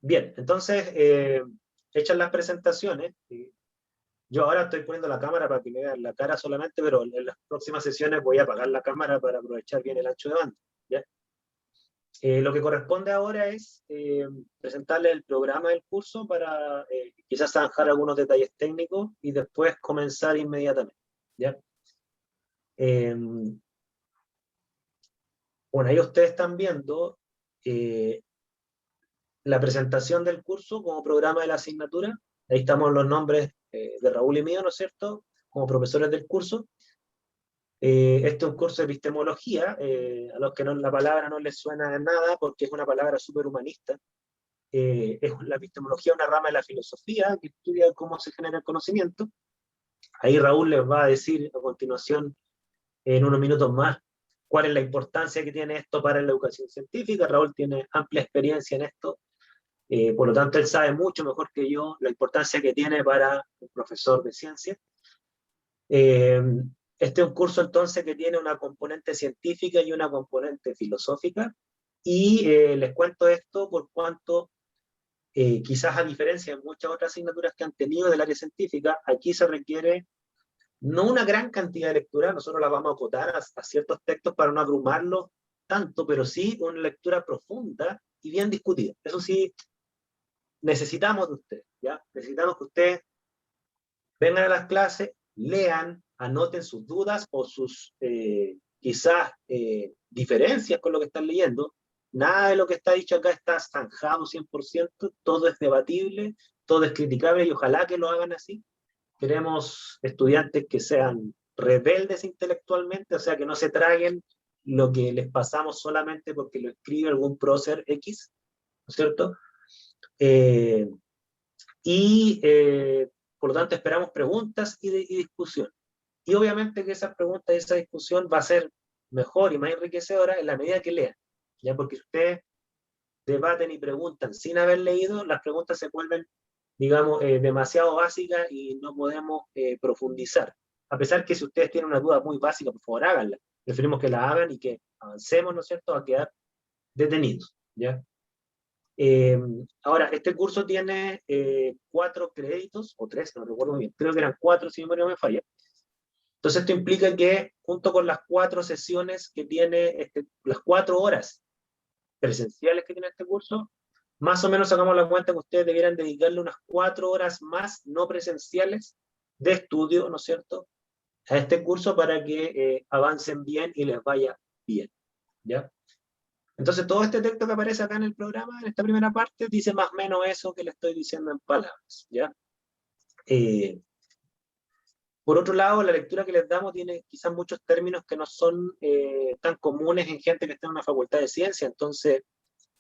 Bien, entonces, hechas las presentaciones, yo ahora estoy poniendo la cámara para que me vean la cara solamente, pero en las próximas sesiones voy a apagar la cámara para aprovechar bien el ancho de banda, ¿ya? Lo que corresponde ahora es presentarle el programa del curso para quizás zanjar algunos detalles técnicos y después comenzar inmediatamente, ¿ya? Eh, bueno, ahí ustedes están viendo eh, la presentación del curso como programa de la asignatura. Ahí estamos los nombres de Raúl y mío, ¿no es cierto?, como profesores del curso. Este es un curso de epistemología, a los que no, la palabra no les suena a nada porque es una palabra súper humanista. Es la epistemología una rama de la filosofía que estudia cómo se genera el conocimiento. Ahí Raúl les va a decir a continuación, en unos minutos más, cuál es la importancia que tiene esto para la educación científica. Raúl tiene amplia experiencia en esto, por lo tanto él sabe mucho mejor que yo la importancia que tiene para un profesor de ciencia. Eh, este es un curso entonces que tiene una componente científica y una componente filosófica, y les cuento esto por cuanto quizás a diferencia de muchas otras asignaturas que han tenido del área científica, aquí se requiere no una gran cantidad de lectura, nosotros la vamos a acotar a ciertos textos para no abrumarlos tanto, pero sí una lectura profunda y bien discutida. Eso sí, necesitamos de ustedes, ¿ya? Necesitamos que ustedes vengan a las clases, lean, anoten sus dudas o sus quizás diferencias con lo que están leyendo. Nada de lo que está dicho acá está zanjado 100%, todo es debatible, todo es criticable y ojalá que lo hagan así. Queremos estudiantes que sean rebeldes intelectualmente, o sea, que no se traguen lo que les pasamos solamente porque lo escribe algún prócer X, ¿no es cierto? Eh, y por lo tanto esperamos preguntas y discusión. Y obviamente que esas preguntas y esa discusión va a ser mejor y más enriquecedora en la medida que lean, ¿ya? Porque si ustedes debaten y preguntan sin haber leído, las preguntas se vuelven, digamos, demasiado básicas y no podemos profundizar. A pesar que si ustedes tienen una duda muy básica, por favor háganla. Preferimos que la hagan y que avancemos, ¿no es cierto?, a quedar detenidos, ¿ya? Eh, Ahora, este curso tiene 4 créditos, o 3, no recuerdo bien, creo que eran 4 si mi memoria no me falla. Entonces esto implica que junto con las 4 sesiones que tiene, las 4 horas presenciales que tiene este curso, más o menos sacamos la cuenta que ustedes debieran dedicarle unas 4 horas más no presenciales de estudio, ¿no es cierto?, a este curso para que avancen bien y les vaya bien, ¿ya? Entonces, todo este texto que aparece acá en el programa, en esta primera parte, dice más o menos eso que le estoy diciendo en palabras, ¿ya? Eh, por otro lado, la lectura que les damos tiene quizás muchos términos que no son tan comunes en gente que está en una facultad de ciencia, entonces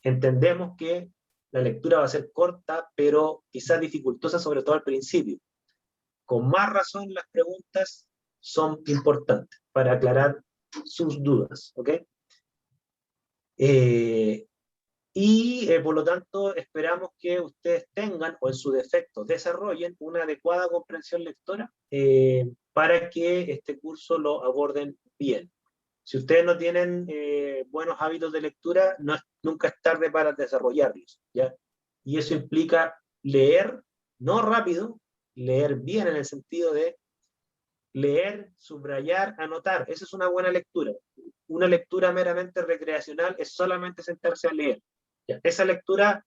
entendemos que la lectura va a ser corta, pero quizás dificultosa, sobre todo al principio. Con más razón, las preguntas son importantes para aclarar sus dudas, ¿ok? Eh, por lo tanto esperamos que ustedes tengan o en su defecto desarrollen una adecuada comprensión lectora para que este curso lo aborden bien. Si ustedes no tienen buenos hábitos de lectura, nunca es tarde para desarrollarlos, ¿ya? Y eso implica leer, no rápido, leer bien en el sentido de leer, subrayar, anotar. Esa es una buena lectura. Una lectura meramente recreacional es solamente sentarse a leer. ¿Ya? Esa lectura,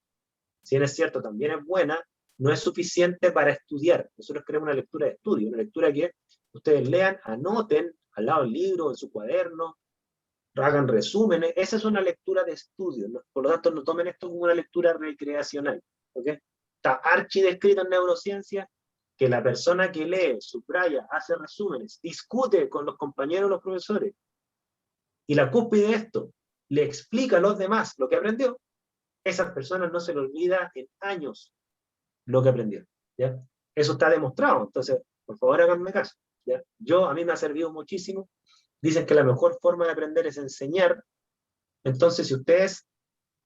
si bien es cierto, también es buena, no es suficiente para estudiar. Nosotros queremos una lectura de estudio, una lectura que ustedes lean, anoten al lado del libro, en su cuaderno, hagan resúmenes. Esa es una lectura de estudio, ¿no? Por lo tanto, no tomen esto como una lectura recreacional, ¿ok? Está archi descrito en neurociencia que la persona que lee, subraya, hace resúmenes, discute con los compañeros, los profesores, y la cúspide de esto le explica a los demás lo que aprendió, esas personas no se le olvida en años lo que aprendió, ¿ya? Eso está demostrado, entonces, por favor, háganme caso, ¿ya? A mí me ha servido muchísimo. Dicen que la mejor forma de aprender es enseñar. Entonces, si ustedes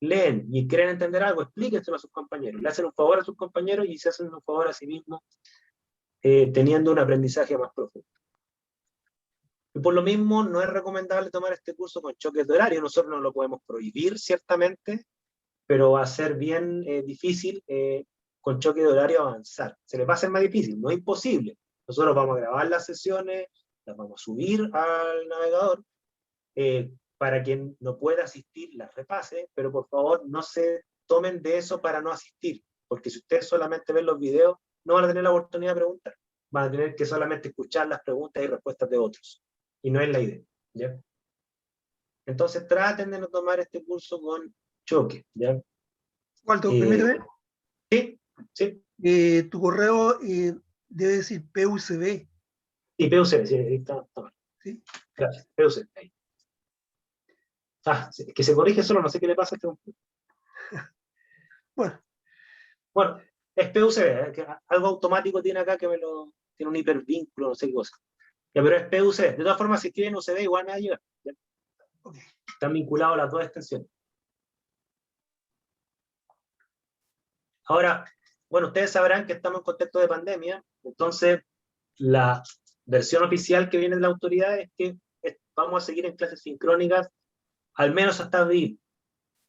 leen y quieren entender algo, explíquenselo a sus compañeros. Le hacen un favor a sus compañeros y se hacen un favor a sí mismos teniendo un aprendizaje más profundo. Y por lo mismo, no es recomendable tomar este curso con choques de horario. Nosotros no lo podemos prohibir, ciertamente, pero va a ser bien difícil con choque de horario avanzar. Se les va a hacer más difícil, no es imposible. Nosotros vamos a grabar las sesiones, las vamos a subir al navegador, para quien no pueda asistir, las repase, pero por favor no se tomen de eso para no asistir, porque si ustedes solamente ven los videos, no van a tener la oportunidad de preguntar, van a tener que solamente escuchar las preguntas y respuestas de otros, y no es la idea, ¿ya? Entonces traten de no tomar este curso con choque, ¿ya? Waldo, Eh, permíteme. sí, sí, Tu correo debe decir PUCB, y PUC, sí, está mal. ¿sí? Gracias, PUC, ahí. Ah, sí, que se corrige solo, no sé qué le pasa a este. Bueno, Bueno, es PUC, que algo automático tiene acá que tiene un hipervínculo, no sé qué cosa. Ya, pero es PUC. De todas formas, si escriben UCB, igual me va a llegar. ¿Ya? ok. Están vinculados las dos extensiones. Ahora, bueno, ustedes sabrán que estamos en contexto de pandemia, entonces la versión oficial que viene de la autoridad es que vamos a seguir en clases sincrónicas al menos hasta abril.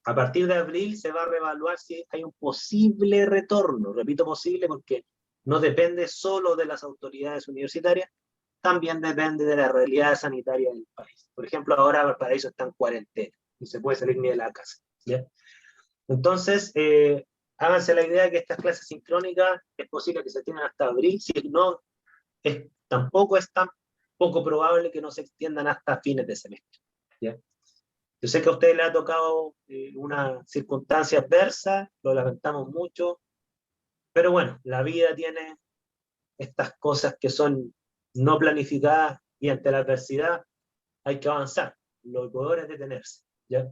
A partir de abril se va a reevaluar si hay un posible retorno. Repito, posible porque no depende solo de las autoridades universitarias, también depende de la realidad sanitaria del país. Por ejemplo, ahora Valparaíso está en cuarentena, no se puede salir ni de la casa, ¿ya? Entonces, háganse la idea de que estas clases sincrónicas es posible que se tengan hasta abril, si no, tampoco es tan poco probable que no se extiendan hasta fines de semestre, ¿ya? Yo sé que a ustedes les ha tocado una circunstancia adversa, lo lamentamos mucho, pero bueno, la vida tiene estas cosas que son no planificadas y ante la adversidad hay que avanzar. Lo peor es detenerse, ¿ya?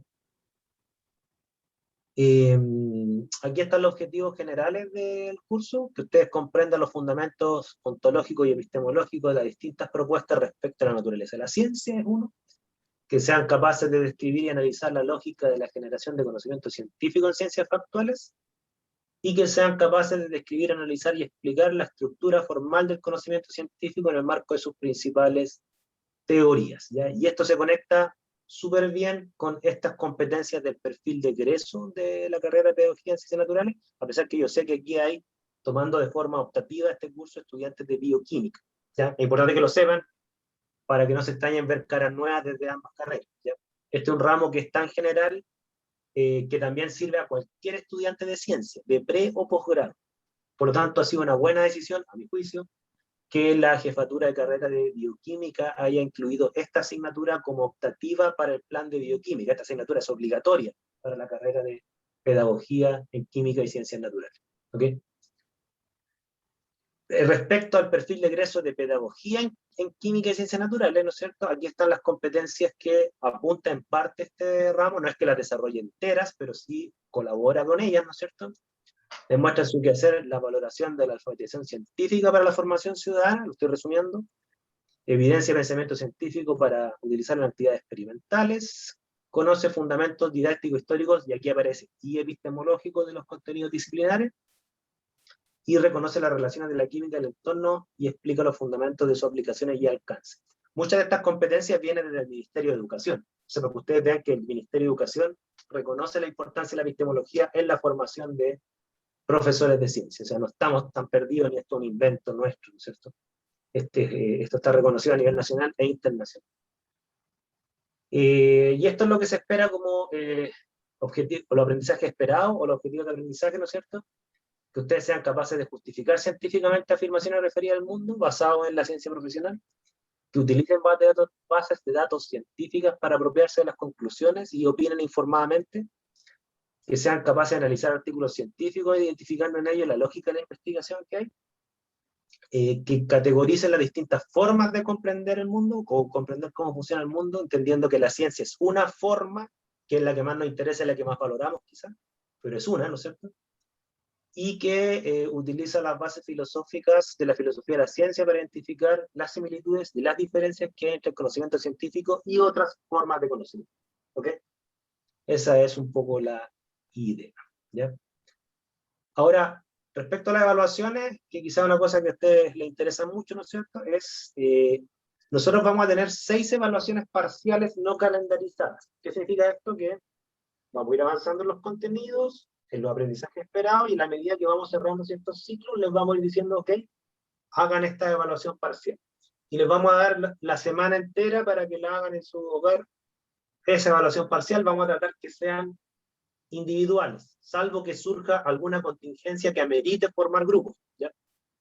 Aquí están los objetivos generales del curso, que ustedes comprendan los fundamentos ontológicos y epistemológicos de las distintas propuestas respecto a la naturaleza de la ciencia, es uno, que sean capaces de describir y analizar la lógica de la generación de conocimiento científico en ciencias factuales, y que sean capaces de describir, analizar y explicar la estructura formal del conocimiento científico en el marco de sus principales teorías, ¿ya? Y esto se conecta súper bien con estas competencias del perfil de egreso de la carrera de Pedagogía en Ciencias Naturales, a pesar que yo sé que aquí hay, tomando de forma optativa este curso, estudiantes de bioquímica, ¿ya? Es importante que lo sepan para que no se extrañen ver caras nuevas desde ambas carreras, ¿ya? Este es un ramo que es tan general que también sirve a cualquier estudiante de ciencia, de pre o posgrado. Por lo tanto, ha sido una buena decisión, a mi juicio, que la jefatura de carrera de bioquímica haya incluido esta asignatura como optativa para el plan de bioquímica. Esta asignatura es obligatoria para la carrera de pedagogía en química y ciencias naturales. ¿Okay? Respecto al perfil de egreso de pedagogía en química y ciencias naturales, ¿no es cierto? Aquí están las competencias que apunta en parte este ramo, no es que las desarrolle enteras, pero sí colabora con ellas, ¿no es cierto? Demuestra su quehacer la valoración de la alfabetización científica para la formación ciudadana, lo estoy resumiendo, evidencia y pensamiento científico para utilizar en actividades experimentales, conoce fundamentos didácticos históricos, y aquí aparece, y epistemológicos de los contenidos disciplinares, y reconoce las relaciones de la química del entorno y explica los fundamentos de sus aplicaciones y alcance. Muchas de estas competencias vienen desde el Ministerio de Educación, o sea, para que ustedes vean que el Ministerio de Educación reconoce la importancia de la epistemología en la formación de profesores de ciencia, o sea, no estamos tan perdidos ni esto es un invento nuestro, ¿no es cierto? Esto está reconocido a nivel nacional e internacional. Y esto es lo que se espera como objetivo, o el aprendizaje esperado, o los objetivos de aprendizaje, ¿no es cierto? Que ustedes sean capaces de justificar científicamente afirmaciones referidas al mundo basadas en la ciencia profesional, que utilicen bases de datos científicas para apropiarse de las conclusiones y opinen informadamente, que sean capaces de analizar artículos científicos, identificando en ellos la lógica de la investigación que hay, que categoricen las distintas formas de comprender el mundo o comprender cómo funciona el mundo, entendiendo que la ciencia es una forma, que es la que más nos interesa y la que más valoramos quizás, pero es una, ¿no es cierto? Y que utiliza las bases filosóficas de la filosofía de la ciencia para identificar las similitudes y las diferencias que hay entre el conocimiento científico y otras formas de conocimiento. ¿Ok? Esa es un poco la idea, ¿ya? Ahora, respecto a las evaluaciones, que quizá una cosa que a ustedes les interesa mucho, ¿no es cierto?, es, nosotros vamos a tener 6 evaluaciones parciales no calendarizadas. ¿Qué significa esto? Que vamos a ir avanzando en los contenidos, en los aprendizajes esperados, y a la medida que vamos cerrando ciertos ciclos, les vamos a ir diciendo, ok, hagan esta evaluación parcial. Y les vamos a dar la semana entera para que la hagan en su hogar. Esa evaluación parcial vamos a tratar que sean individuales, salvo que surja alguna contingencia que amerite formar grupos, ¿ya?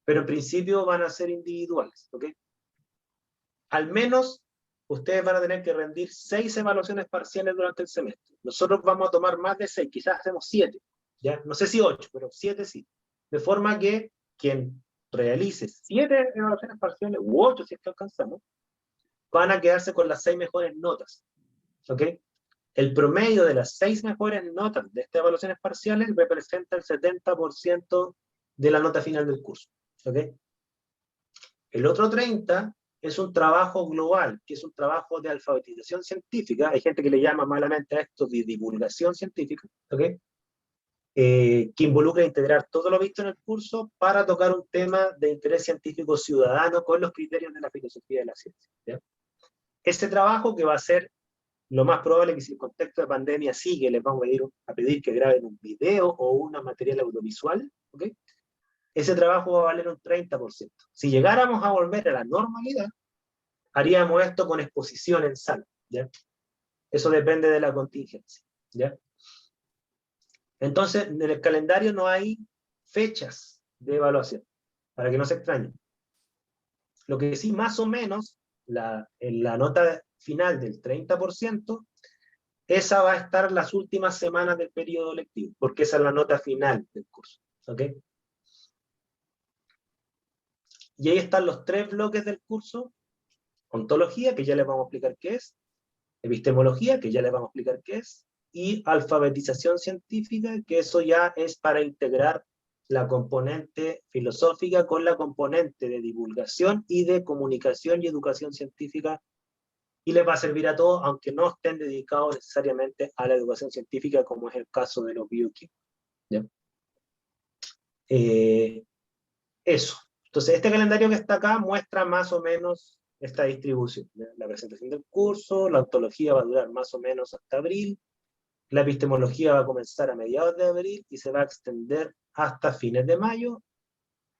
Pero en principio van a ser individuales, ¿ok? Al menos ustedes van a tener que rendir 6 evaluaciones parciales durante el semestre. Nosotros vamos a tomar más de 6, quizás hacemos 7, ¿ya? No sé si 8, pero 7 sí. De forma que quien realice 7 evaluaciones parciales, u 8 si es que alcanzamos, van a quedarse con las 6 mejores notas, ¿ok? El promedio de las 6 mejores notas de estas evaluaciones parciales representa el 70% de la nota final del curso, ¿ok? El otro 30% es un trabajo global, que es un trabajo de alfabetización científica. Hay gente que le llama malamente a esto de divulgación científica, ¿ok? Que involucra integrar todo lo visto en el curso para tocar un tema de interés científico ciudadano con los criterios de la filosofía de la ciencia, ¿ya? Ese trabajo, que va a ser lo más probable que, si el contexto de pandemia sigue, les vamos a pedir que graben un video o un material audiovisual, ¿ok? Ese trabajo va a valer un 30%. Si llegáramos a volver a la normalidad, haríamos esto con exposición en sala, ¿ya? Eso depende de la contingencia, ¿ya? Entonces, en el calendario no hay fechas de evaluación, para que no se extrañen. Lo que sí, más o menos, en la nota final del 30%, esa va a estar las últimas semanas del periodo lectivo, porque esa es la nota final del curso, ¿ok? Y ahí están los 3 bloques del curso: ontología, que ya les vamos a explicar qué es; epistemología, que ya les vamos a explicar qué es; y alfabetización científica, que eso ya es para integrar la componente filosófica con la componente de divulgación y de comunicación y educación científica, y les va a servir a todos, aunque no estén dedicados necesariamente a la educación científica, como es el caso de los bioquímicos, ¿ya? Eso. Entonces, este calendario que está acá muestra más o menos esta distribución, ¿ya? La presentación del curso, la ontología va a durar más o menos hasta abril, la epistemología va a comenzar a mediados de abril y se va a extender hasta fines de mayo,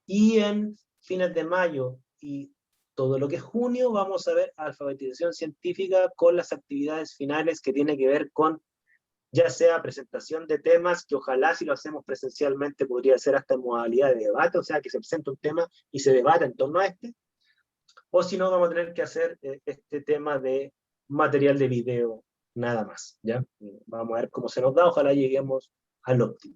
y en fines de mayo y todo lo que es junio vamos a ver alfabetización científica con las actividades finales que tienen que ver con, ya sea presentación de temas, que ojalá, si lo hacemos presencialmente, podría ser hasta en modalidad de debate, o sea, que se presente un tema y se debata en torno a este, o si no, vamos a tener que hacer este tema de material de video, nada más, ¿ya? Vamos a ver cómo se nos da, ojalá lleguemos al óptimo.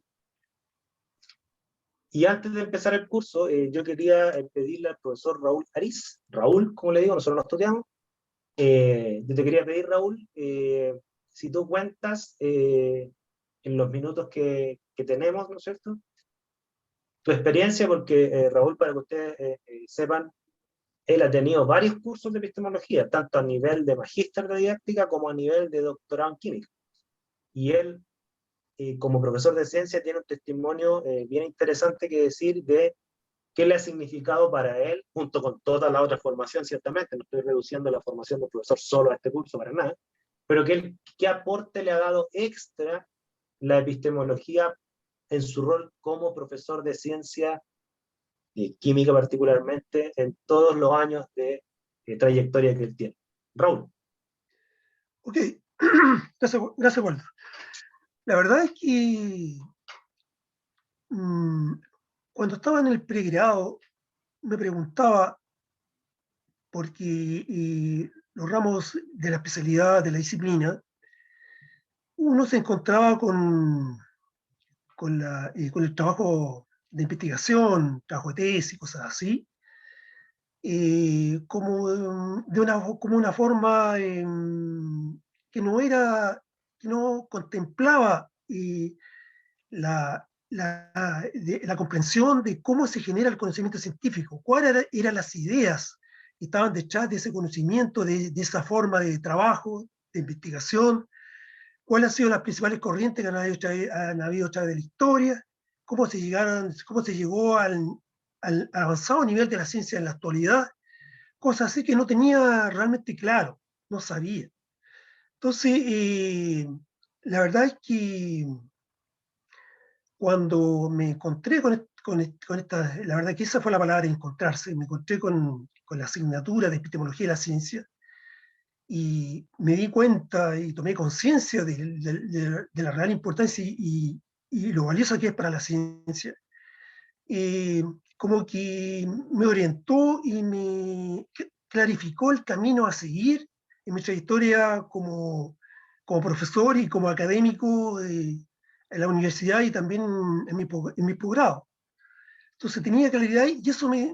Y antes de empezar el curso, yo quería pedirle al profesor Raúl Ariz, Raúl, como le digo, nosotros lo estudiamos, yo te quería pedir, Raúl, si tú cuentas en los minutos que tenemos, ¿no es cierto?, tu experiencia, porque Raúl, para que ustedes sepan, él ha tenido varios cursos de epistemología, tanto a nivel de magíster de didáctica como a nivel de doctorado en química. Y él, como profesor de ciencia, tiene un testimonio bien interesante que decir de qué le ha significado para él, junto con toda la otra formación, ciertamente. No estoy reduciendo la formación del profesor solo a este curso para nada, pero qué aporte le ha dado extra la epistemología en su rol como profesor de ciencia, química particularmente, en todos los años de trayectoria que él tiene. Raúl. Ok, gracias, Waldo. La verdad es que cuando estaba en el pregrado me preguntaba, porque los ramos de la especialidad de la disciplina, uno se encontraba con el trabajo de investigación, trabajo de tesis, cosas así, como una forma que no contemplaba la comprensión de cómo se genera el conocimiento científico, cuáles eran las ideas que estaban detrás de ese conocimiento, de esa forma de trabajo, de investigación, cuáles han sido las principales corrientes que han habido a través de la historia, cómo se llegó al avanzado nivel de la ciencia en la actualidad, cosas así que no tenía realmente claro, no sabía. Entonces, La verdad es que cuando me encontré con esta, la verdad que esa fue la palabra, encontrarse, me encontré con la asignatura de epistemología de la ciencia y me di cuenta y tomé conciencia de la real importancia y lo valioso que es para la ciencia. eh, Como que me orientó y me clarificó el camino a seguir en mi trayectoria como profesor y como académico en la universidad y también en mi posgrado. Entonces tenía claridad y eso voy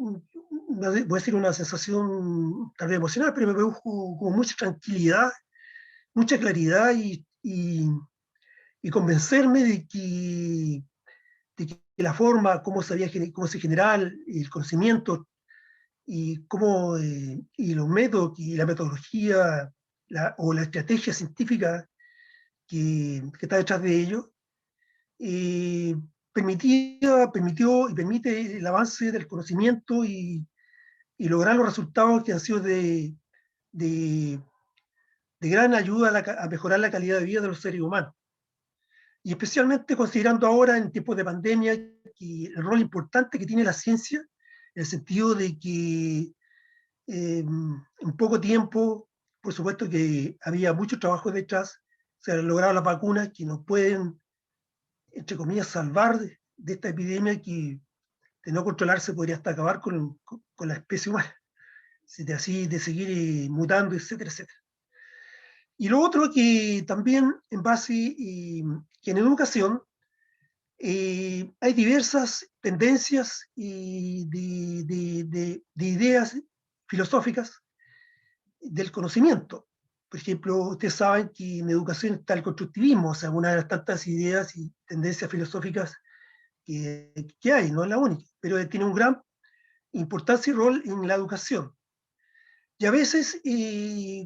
a decir una sensación tal vez emocional, pero me produjo como mucha tranquilidad, mucha claridad y convencerme de que la forma, cómo se generaba el conocimiento y los métodos y la metodología o la estrategia científica que está detrás de ello, eh, permitió y permite el avance del conocimiento y lograr los resultados que han sido de, de gran ayuda a mejorar la calidad de vida de los seres humanos. Y especialmente considerando ahora en tiempos de pandemia que el rol importante que tiene la ciencia, en el sentido de que en poco tiempo, por supuesto que había mucho trabajo detrás, se han logrado las vacunas que nos pueden, entre comillas, salvar de esta epidemia que de no controlarse podría hasta acabar con la especie humana, así de seguir mutando, etcétera, etcétera. Y lo otro que también en base, que en educación hay diversas tendencias de ideas filosóficas del conocimiento. Por ejemplo, ustedes saben que en educación está el constructivismo, o sea, una de las tantas ideas y tendencias filosóficas que hay, no es la única, pero tiene un gran importancia y rol en la educación. Y a veces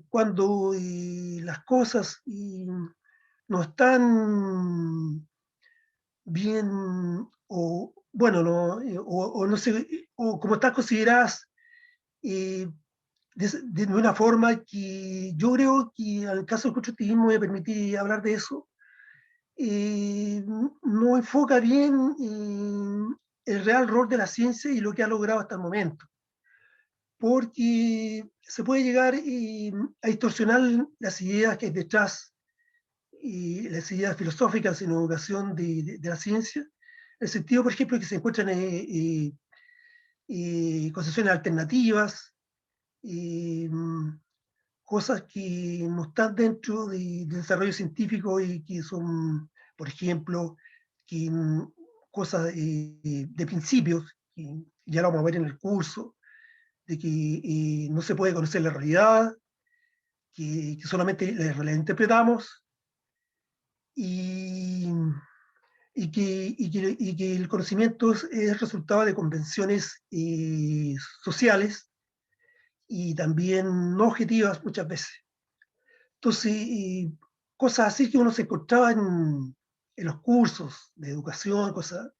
cuando las cosas no están bien bueno, o no sé, o como están consideradas eh, de una forma que yo creo que al caso del constructivismo me permití hablar de eso, no enfoca bien el real rol de la ciencia y lo que ha logrado hasta el momento, porque se puede llegar a distorsionar las ideas que hay detrás, las ideas filosóficas en educación de la ciencia, en el sentido, por ejemplo, que se encuentran concepciones alternativas, eh, cosas que no están dentro del desarrollo científico y que son, por ejemplo, que, cosas de principios, que ya lo vamos a ver en el curso, de que no se puede conocer la realidad, que solamente la interpretamos y, y que el conocimiento es resultado de convenciones sociales y también no objetivas muchas veces. Entonces, cosas así que uno se encontraba en los cursos de educación, cosas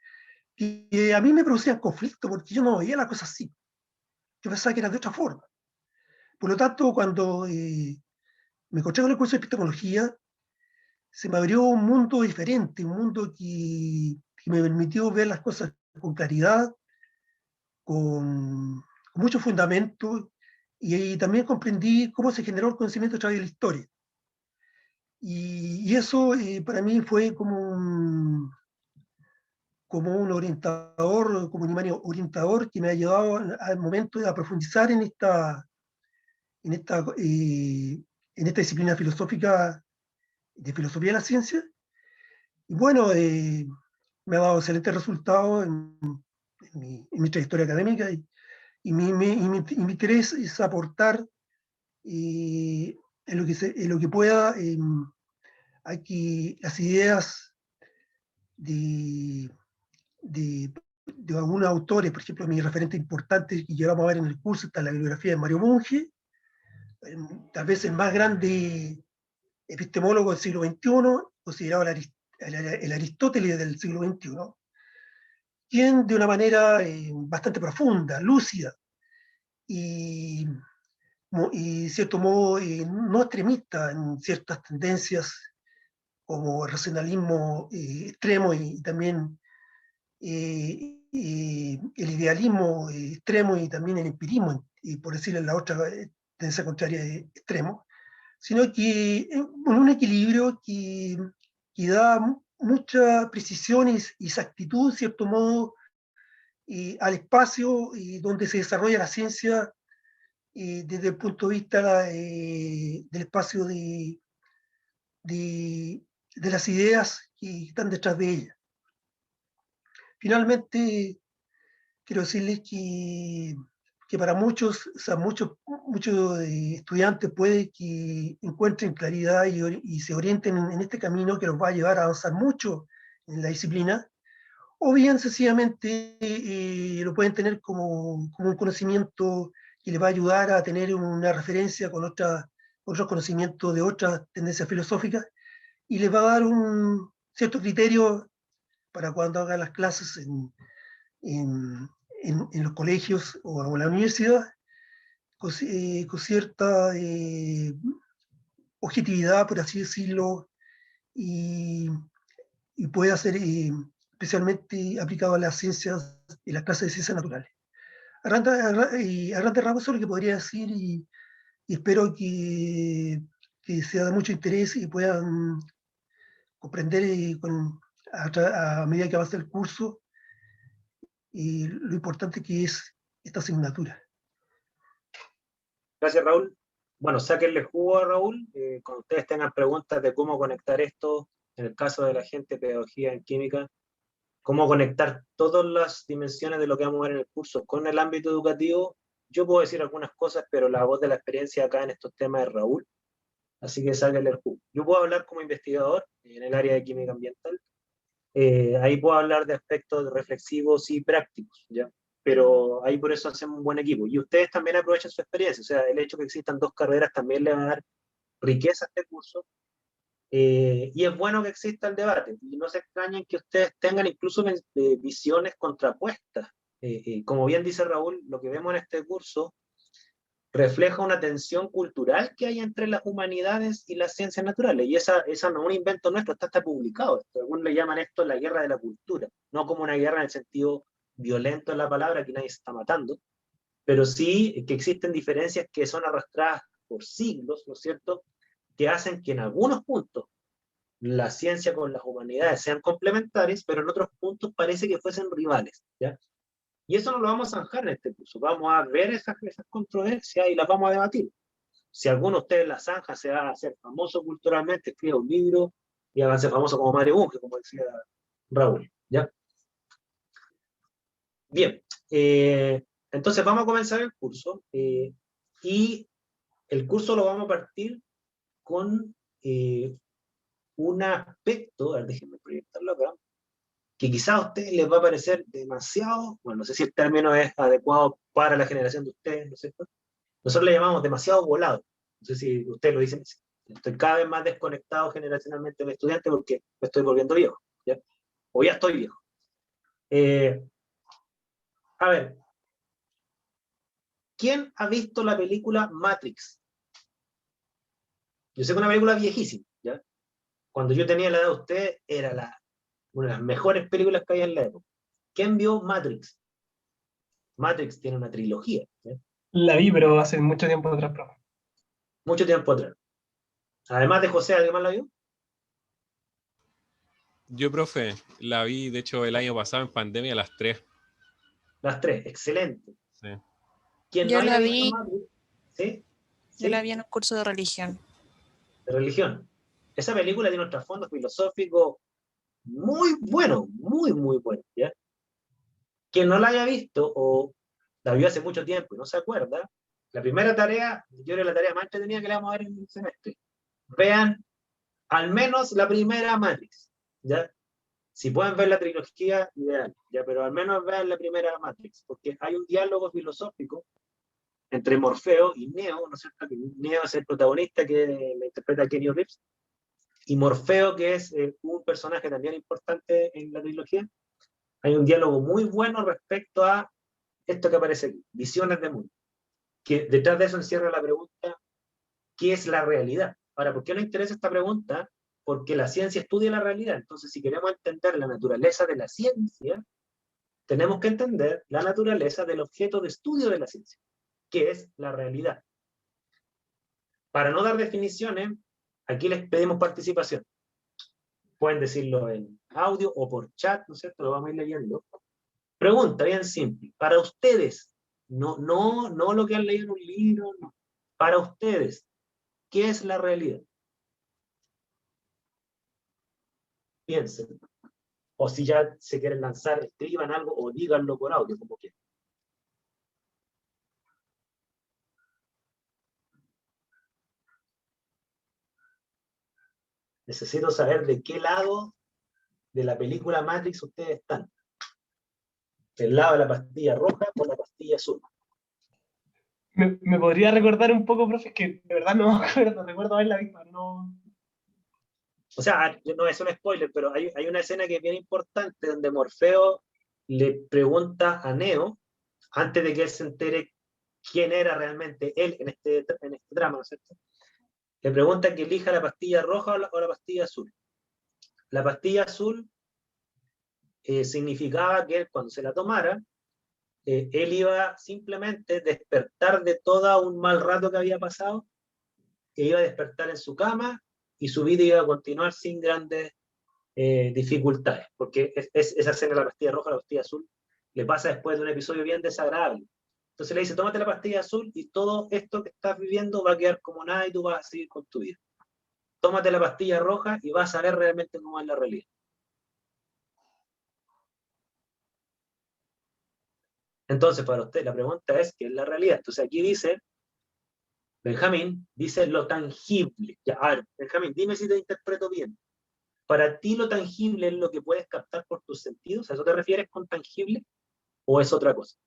que a mí me producían conflicto porque yo no veía la cosa así. Yo pensaba que era de otra forma. Por lo tanto, cuando me encontré con el curso de epistemología, se me abrió un mundo diferente, un mundo que me permitió ver las cosas con claridad, con mucho fundamento, y también comprendí cómo se generó el conocimiento a través de la historia. Y eso para mí fue como un orientador, como un imán orientador que me ha ayudado al momento de profundizar en esta, eh, en esta disciplina filosófica de filosofía de la ciencia. Y bueno, me ha dado excelentes resultados en mi trayectoria académica y mi interés es aportar en lo que pueda a que las ideas de, de, de algunos autores, por ejemplo, mis referentes importantes que llevamos a ver en el curso, está la bibliografía de Mario Bunge, tal vez el más grande epistemólogo del siglo XXI, considerado el Aristóteles del siglo XXI, quien de una manera bastante profunda, lúcida y, y cierto modo no extremista en ciertas tendencias como el racionalismo extremo y también el idealismo extremo y también el empirismo, y por decirlo en la otra tendencia contraria extremo, sino que un equilibrio que da mucha precisión y exactitud, en cierto modo, al espacio donde se desarrolla la ciencia desde el punto de vista del espacio de las ideas que están detrás de ella. Finalmente, quiero decirles que para muchos, o sea, muchos estudiantes puede que encuentren claridad y se orienten en este camino que los va a llevar a avanzar mucho en la disciplina, o bien sencillamente lo pueden tener como un conocimiento que les va a ayudar a tener una referencia con otros conocimientos de otras tendencias filosóficas y les va a dar un cierto criterio para cuando hagan las clases en, en los colegios o en la universidad, con cierta objetividad, por así decirlo, y, y puede ser especialmente aplicado a las ciencias, en las clases de ciencias naturales. A grandes rasgos eso es lo que podría decir y espero que sea de mucho interés y puedan comprender a medida que avance el curso lo importante que es esta asignatura. Gracias, Raúl. Bueno, sáquenle jugo a Raúl. Cuando ustedes tengan preguntas de cómo conectar esto, en el caso de la gente de pedagogía en química, cómo conectar todas las dimensiones de lo que vamos a ver en el curso con el ámbito educativo, yo puedo decir algunas cosas, pero la voz de la experiencia acá en estos temas es Raúl. Así que sáquenle el jugo. Yo puedo hablar como investigador en el área de química ambiental. Ahí puedo hablar de aspectos reflexivos y prácticos, ¿ya? Pero ahí por eso hacemos un buen equipo. Y ustedes también aprovechen su experiencia, o sea, el hecho de que existan dos carreras también le va a dar riqueza a este curso, y es bueno que exista el debate, y no se extrañen que ustedes tengan incluso visiones contrapuestas. Como bien dice Raúl, lo que vemos en este curso refleja una tensión cultural que hay entre las humanidades y las ciencias naturales, y esa no es un invento nuestro, está publicado. Algunos le llaman esto la guerra de la cultura, no como una guerra en el sentido violento de la palabra, que nadie se está matando, pero sí que existen diferencias que son arrastradas por siglos, ¿no es cierto?, que hacen que en algunos puntos la ciencia con las humanidades sean complementarias, pero en otros puntos parece que fuesen rivales, ¿ya? Y eso no lo vamos a zanjar en este curso, vamos a ver esas controversias y las vamos a debatir. Si alguno de ustedes las zanja, se va a hacer famoso culturalmente, escriba un libro y háganse famoso como Mario Bunge, como decía Raúl, ¿ya? Bien, entonces vamos a comenzar el curso, y el curso lo vamos a partir con un aspecto, a ver, déjenme proyectarlo acá, que quizás a ustedes les va a parecer demasiado, bueno, no sé si el término es adecuado para la generación de ustedes, ¿no es cierto? Nosotros le llamamos demasiado volado, no sé si ustedes lo dicen así. Estoy cada vez más desconectado generacionalmente del estudiante porque me estoy volviendo viejo, ¿ya? O ya estoy viejo. A ver, ¿quién ha visto la película Matrix? Yo sé que es una película viejísima, ¿ya? Cuando yo tenía la edad de usted, era una de las mejores películas que había en la época. ¿Quién vio Matrix? Matrix tiene una trilogía, ¿ya? La vi, pero hace mucho tiempo atrás, profe. Mucho tiempo atrás. Además de José, ¿alguien más la vio? Yo, profe, la vi, de hecho, el año pasado en pandemia, las 3. Las tres, excelente. Sí. Quien no Yo haya la visto vi, Matrix, ¿sí? yo la ¿Sí? vi en un curso de religión. De religión. Esa película tiene un trasfondo filosófico muy bueno, muy, muy bueno, ¿ya? Quien no la haya visto o la vio hace mucho tiempo y no se acuerda, la primera tarea, yo creo que la tarea más entretenida que le vamos a ver en el semestre, vean al menos la primera Matrix, ¿ya? Si pueden ver la trilogía, ideal, ¿ya? Pero al menos vean la primera Matrix, porque hay un diálogo filosófico entre Morfeo y Neo, ¿no es cierto? Que Neo es el protagonista que le interpreta a Keanu Reeves, y Morfeo, que es un personaje también importante en la trilogía. Hay un diálogo muy bueno respecto a esto que aparece aquí, visiones de mundo, que detrás de eso encierra la pregunta, ¿qué es la realidad? Ahora, ¿por qué nos interesa esta pregunta? porque la ciencia estudia la realidad. Entonces, si queremos entender la naturaleza de la ciencia, tenemos que entender la naturaleza del objeto de estudio de la ciencia, que es la realidad. Para no dar definiciones, aquí les pedimos participación. Pueden decirlo en audio o por chat, ¿no es cierto? Lo vamos a ir leyendo. Pregunta bien simple. Para ustedes, no lo que han leído en un libro, no. Para ustedes, ¿qué es la realidad? Piensen. O si ya se quieren lanzar, escriban algo o díganlo por audio, como quieran. Necesito saber de qué lado de la película Matrix ustedes están. ¿Del lado de la pastilla roja o la pastilla azul? ¿Me podría recordar un poco, profe? Es que de verdad no me acuerdo, recuerdo haberla visto, no. O sea, no es un spoiler, pero hay una escena que es bien importante donde Morfeo le pregunta a Neo, antes de que él se entere quién era realmente él en este drama, ¿no es cierto? Le pregunta que elija la pastilla roja o la pastilla azul. La pastilla azul significaba que él, cuando se la tomara, él iba simplemente a despertar de todo un mal rato que había pasado, que iba a despertar en su cama y su vida iba a continuar sin grandes dificultades, porque esa escena de la pastilla roja, la pastilla azul, le pasa después de un episodio bien desagradable. Entonces le dice, tómate la pastilla azul y todo esto que estás viviendo va a quedar como nada y tú vas a seguir con tu vida. Tómate la pastilla roja y vas a ver realmente cómo es la realidad. Entonces, para usted, la pregunta es, ¿qué es la realidad? Entonces aquí dice, Benjamín, dice lo tangible. Ya, a ver, Benjamín, dime si te interpreto bien. ¿Para ti lo tangible es lo que puedes captar por tus sentidos? ¿A eso te refieres con tangible? ¿O es otra cosa?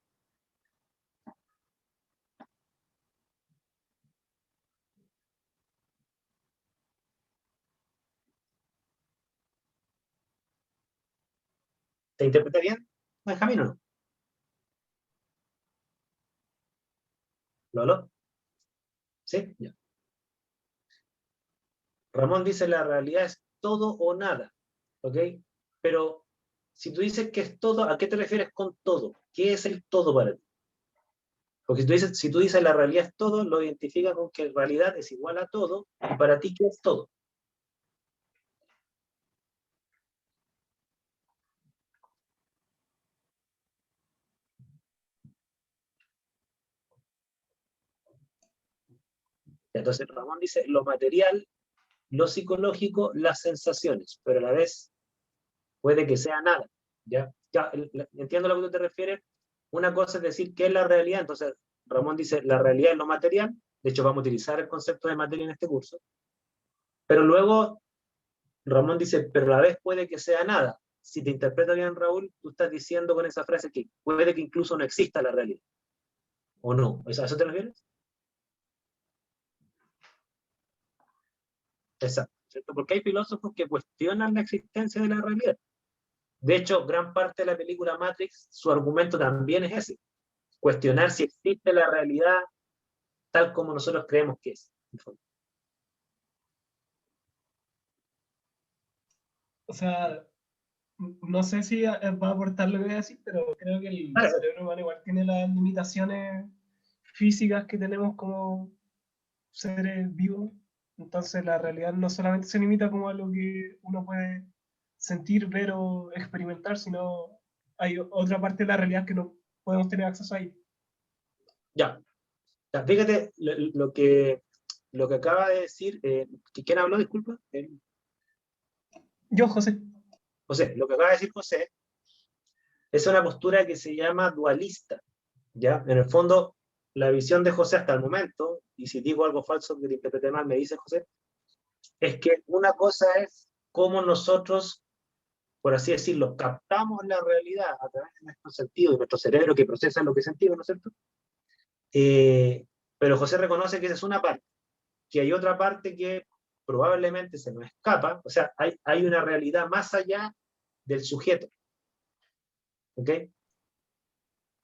¿Te interpreta bien, Benjamín, o no? ¿Lolo? ¿Sí? Ya. Ramón dice, la realidad es todo o nada, ¿ok? Pero si tú dices que es todo, ¿a qué te refieres con todo? ¿Qué es el todo para ti? Porque si tú dices la realidad es todo, lo identifica con que en realidad es igual a todo, y para ti, ¿qué es todo? Entonces Ramón dice, lo material, lo psicológico, las sensaciones, pero a la vez puede que sea nada, ¿ya? Entiendo a lo que tú te refieres. Una cosa es decir qué es la realidad, entonces Ramón dice, la realidad es lo material, de hecho vamos a utilizar el concepto de materia en este curso, pero luego Ramón dice, pero a la vez puede que sea nada. Si te interpreto bien, Raúl, tú estás diciendo con esa frase que puede que incluso no exista la realidad, ¿o no? ¿A eso te refieres? Exacto, ¿cierto? Porque hay filósofos que cuestionan la existencia de la realidad. De hecho, gran parte de la película Matrix, su argumento también es ese, cuestionar si existe la realidad tal como nosotros creemos que es. O sea, no sé si va a aportar lo que voy a decir, pero creo que el Vale, cerebro humano igual tiene las limitaciones físicas que tenemos como seres vivos. Entonces la realidad no solamente se limita como a lo que uno puede sentir, ver o experimentar, sino hay otra parte de la realidad que no podemos tener acceso a ella. ya. Ya, fíjate lo que acaba de decir, ¿quién habló? Disculpa. Yo, José, José, lo que acaba de decir José es una postura que se llama dualista, ¿ya? En el fondo, la visión de José hasta el momento, y si digo algo falso que te interprete mal, me dice José, es que una cosa es cómo nosotros, por así decirlo, captamos la realidad a través de nuestro sentido, de nuestro cerebro que procesa lo que sentimos, ¿no es cierto? Pero José reconoce que esa es una parte, que hay otra parte que probablemente se nos escapa, o sea, hay una realidad más allá del sujeto, ¿ok?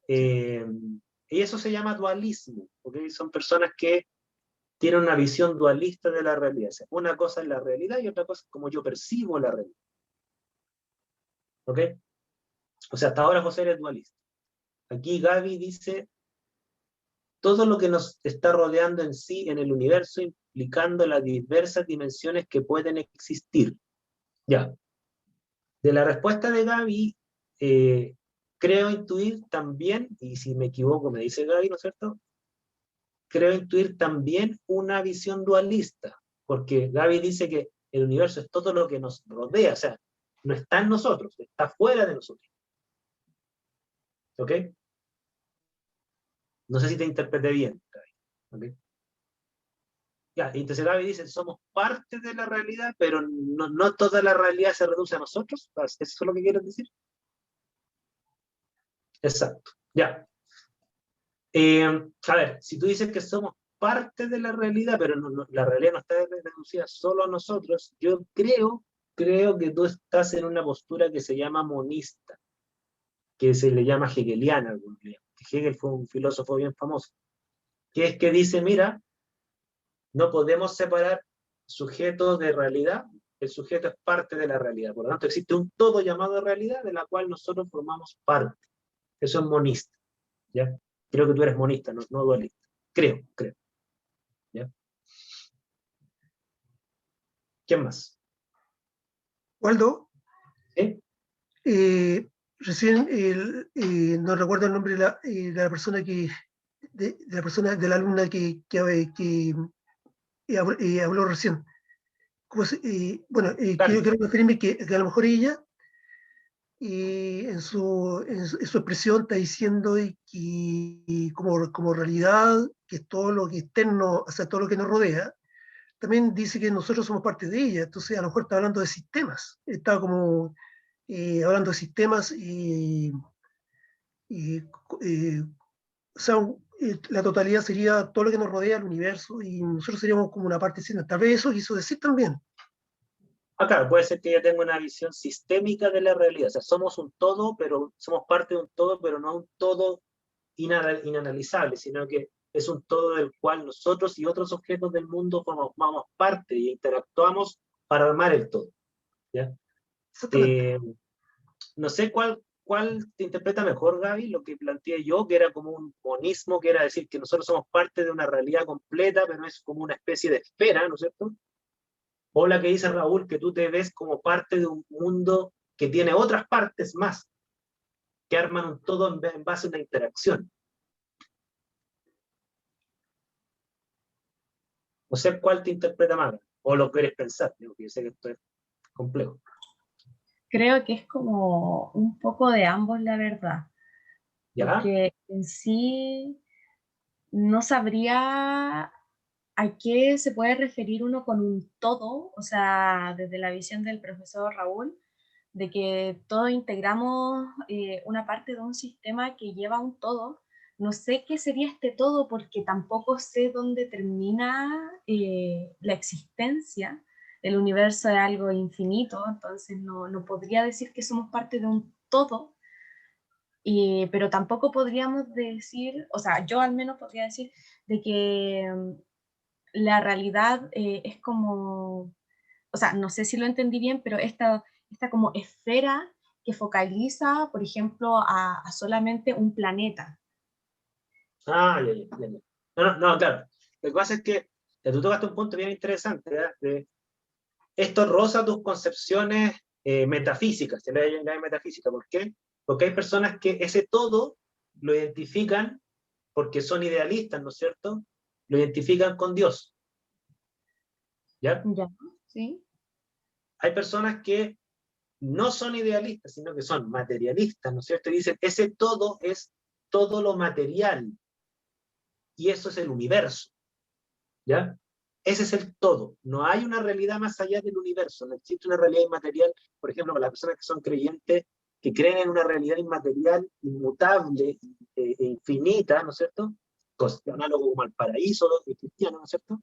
sí. Y eso se llama dualismo, ¿ok? Son personas que tienen una visión dualista de la realidad. O sea, una cosa es la realidad y otra cosa es como yo percibo la realidad. ¿Ok? O sea, hasta ahora José es dualista. Aquí Gaby dice, todo lo que nos está rodeando en sí, en el universo, implicando las diversas dimensiones que pueden existir. Ya. De la respuesta de Gaby, creo intuir también, y si me equivoco me dice Gaby, ¿no es cierto? Creo intuir también una visión dualista, porque Gaby dice que el universo es todo lo que nos rodea, o sea, no está en nosotros, está fuera de nosotros. ¿Ok? No sé si te interpreté bien, Gaby. ¿Ok? Ya, y entonces Gaby dice, somos parte de la realidad, pero no toda la realidad se reduce a nosotros. ¿Eso es lo que quieres decir? Exacto. Ya. A ver, si tú dices que somos parte de la realidad, pero la realidad no está reducida solo a nosotros, yo creo que tú estás en una postura que se llama monista, que se le llama hegeliana. Hegel fue un filósofo bien famoso, que es que dice, mira, no podemos separar sujeto de realidad, el sujeto es parte de la realidad, por lo tanto existe un todo llamado realidad de la cual nosotros formamos parte. Eso es monista, ¿ya? Creo que tú eres monista, no dualista. Creo. ¿Ya? ¿Quién más? Waldo, ¿Sí? recién no recuerdo el nombre de la persona de la persona, de la alumna que habló recién. Bueno, Gaby. quiero referirme que a lo mejor ella, en su expresión, está diciendo que como realidad, que es todo lo que externo, o sea, todo lo que nos rodea, también dice que nosotros somos parte de ella. Entonces, a lo mejor está hablando de sistemas. Está como hablando de sistemas y o sea, la totalidad sería todo lo que nos rodea, el universo, y nosotros seríamos como una parte distinta. Tal vez eso quiso decir también. Claro, puede ser que ella tenga una visión sistémica de la realidad. O sea, somos un todo, pero somos parte de un todo, pero no un todo inanalizable, sino que es un todo del cual nosotros y otros objetos del mundo formamos parte y interactuamos para armar el todo. ¿Ya? Exactamente. Eh, no sé cuál te interpreta mejor, Gaby, lo que planteé yo, que era como un monismo, que era decir que nosotros somos parte de una realidad completa, pero es como una especie de esfera, ¿no es cierto? O la que dice Raúl, que tú te ves como parte de un mundo que tiene otras partes más, que arman un todo en base a una interacción. No sé cuál te interpreta más, o lo quieres pensar, digo, que yo sé que esto es complejo. Creo que es como un poco de ambos, la verdad, ¿Ya? porque en sí no sabría a qué se puede referir uno con un todo, o sea, desde la visión del profesor Raúl, de que todos integramos una parte de un sistema que lleva a un todo. No sé qué sería este todo porque tampoco sé dónde termina la existencia. El universo es algo infinito, entonces no podría decir que somos parte de un todo, pero tampoco podríamos decir, o sea, yo al menos podría decir de que la realidad es como, o sea, no sé si lo entendí bien, pero esta como esfera que focaliza, por ejemplo, a solamente un planeta. Ya. No, claro. Lo que pasa es que tú tocaste un punto bien interesante, ¿verdad? Esto roza tus concepciones metafísicas, se le llama metafísica. ¿Por qué? Porque hay personas que ese todo lo identifican, porque son idealistas, ¿no es cierto? Lo identifican con Dios. ¿Ya? Ya, ¿sí? Hay personas que no son idealistas, sino que son materialistas, ¿no es cierto? Y dicen, ese todo es todo lo material, y eso es el universo. ¿Ya? Ese es el todo. No hay una realidad más allá del universo. No existe una realidad inmaterial. Por ejemplo, para las personas que son creyentes, que creen en una realidad inmaterial, inmutable e infinita, ¿no es cierto? Análogo como al paraíso cristiano, ¿no es cierto?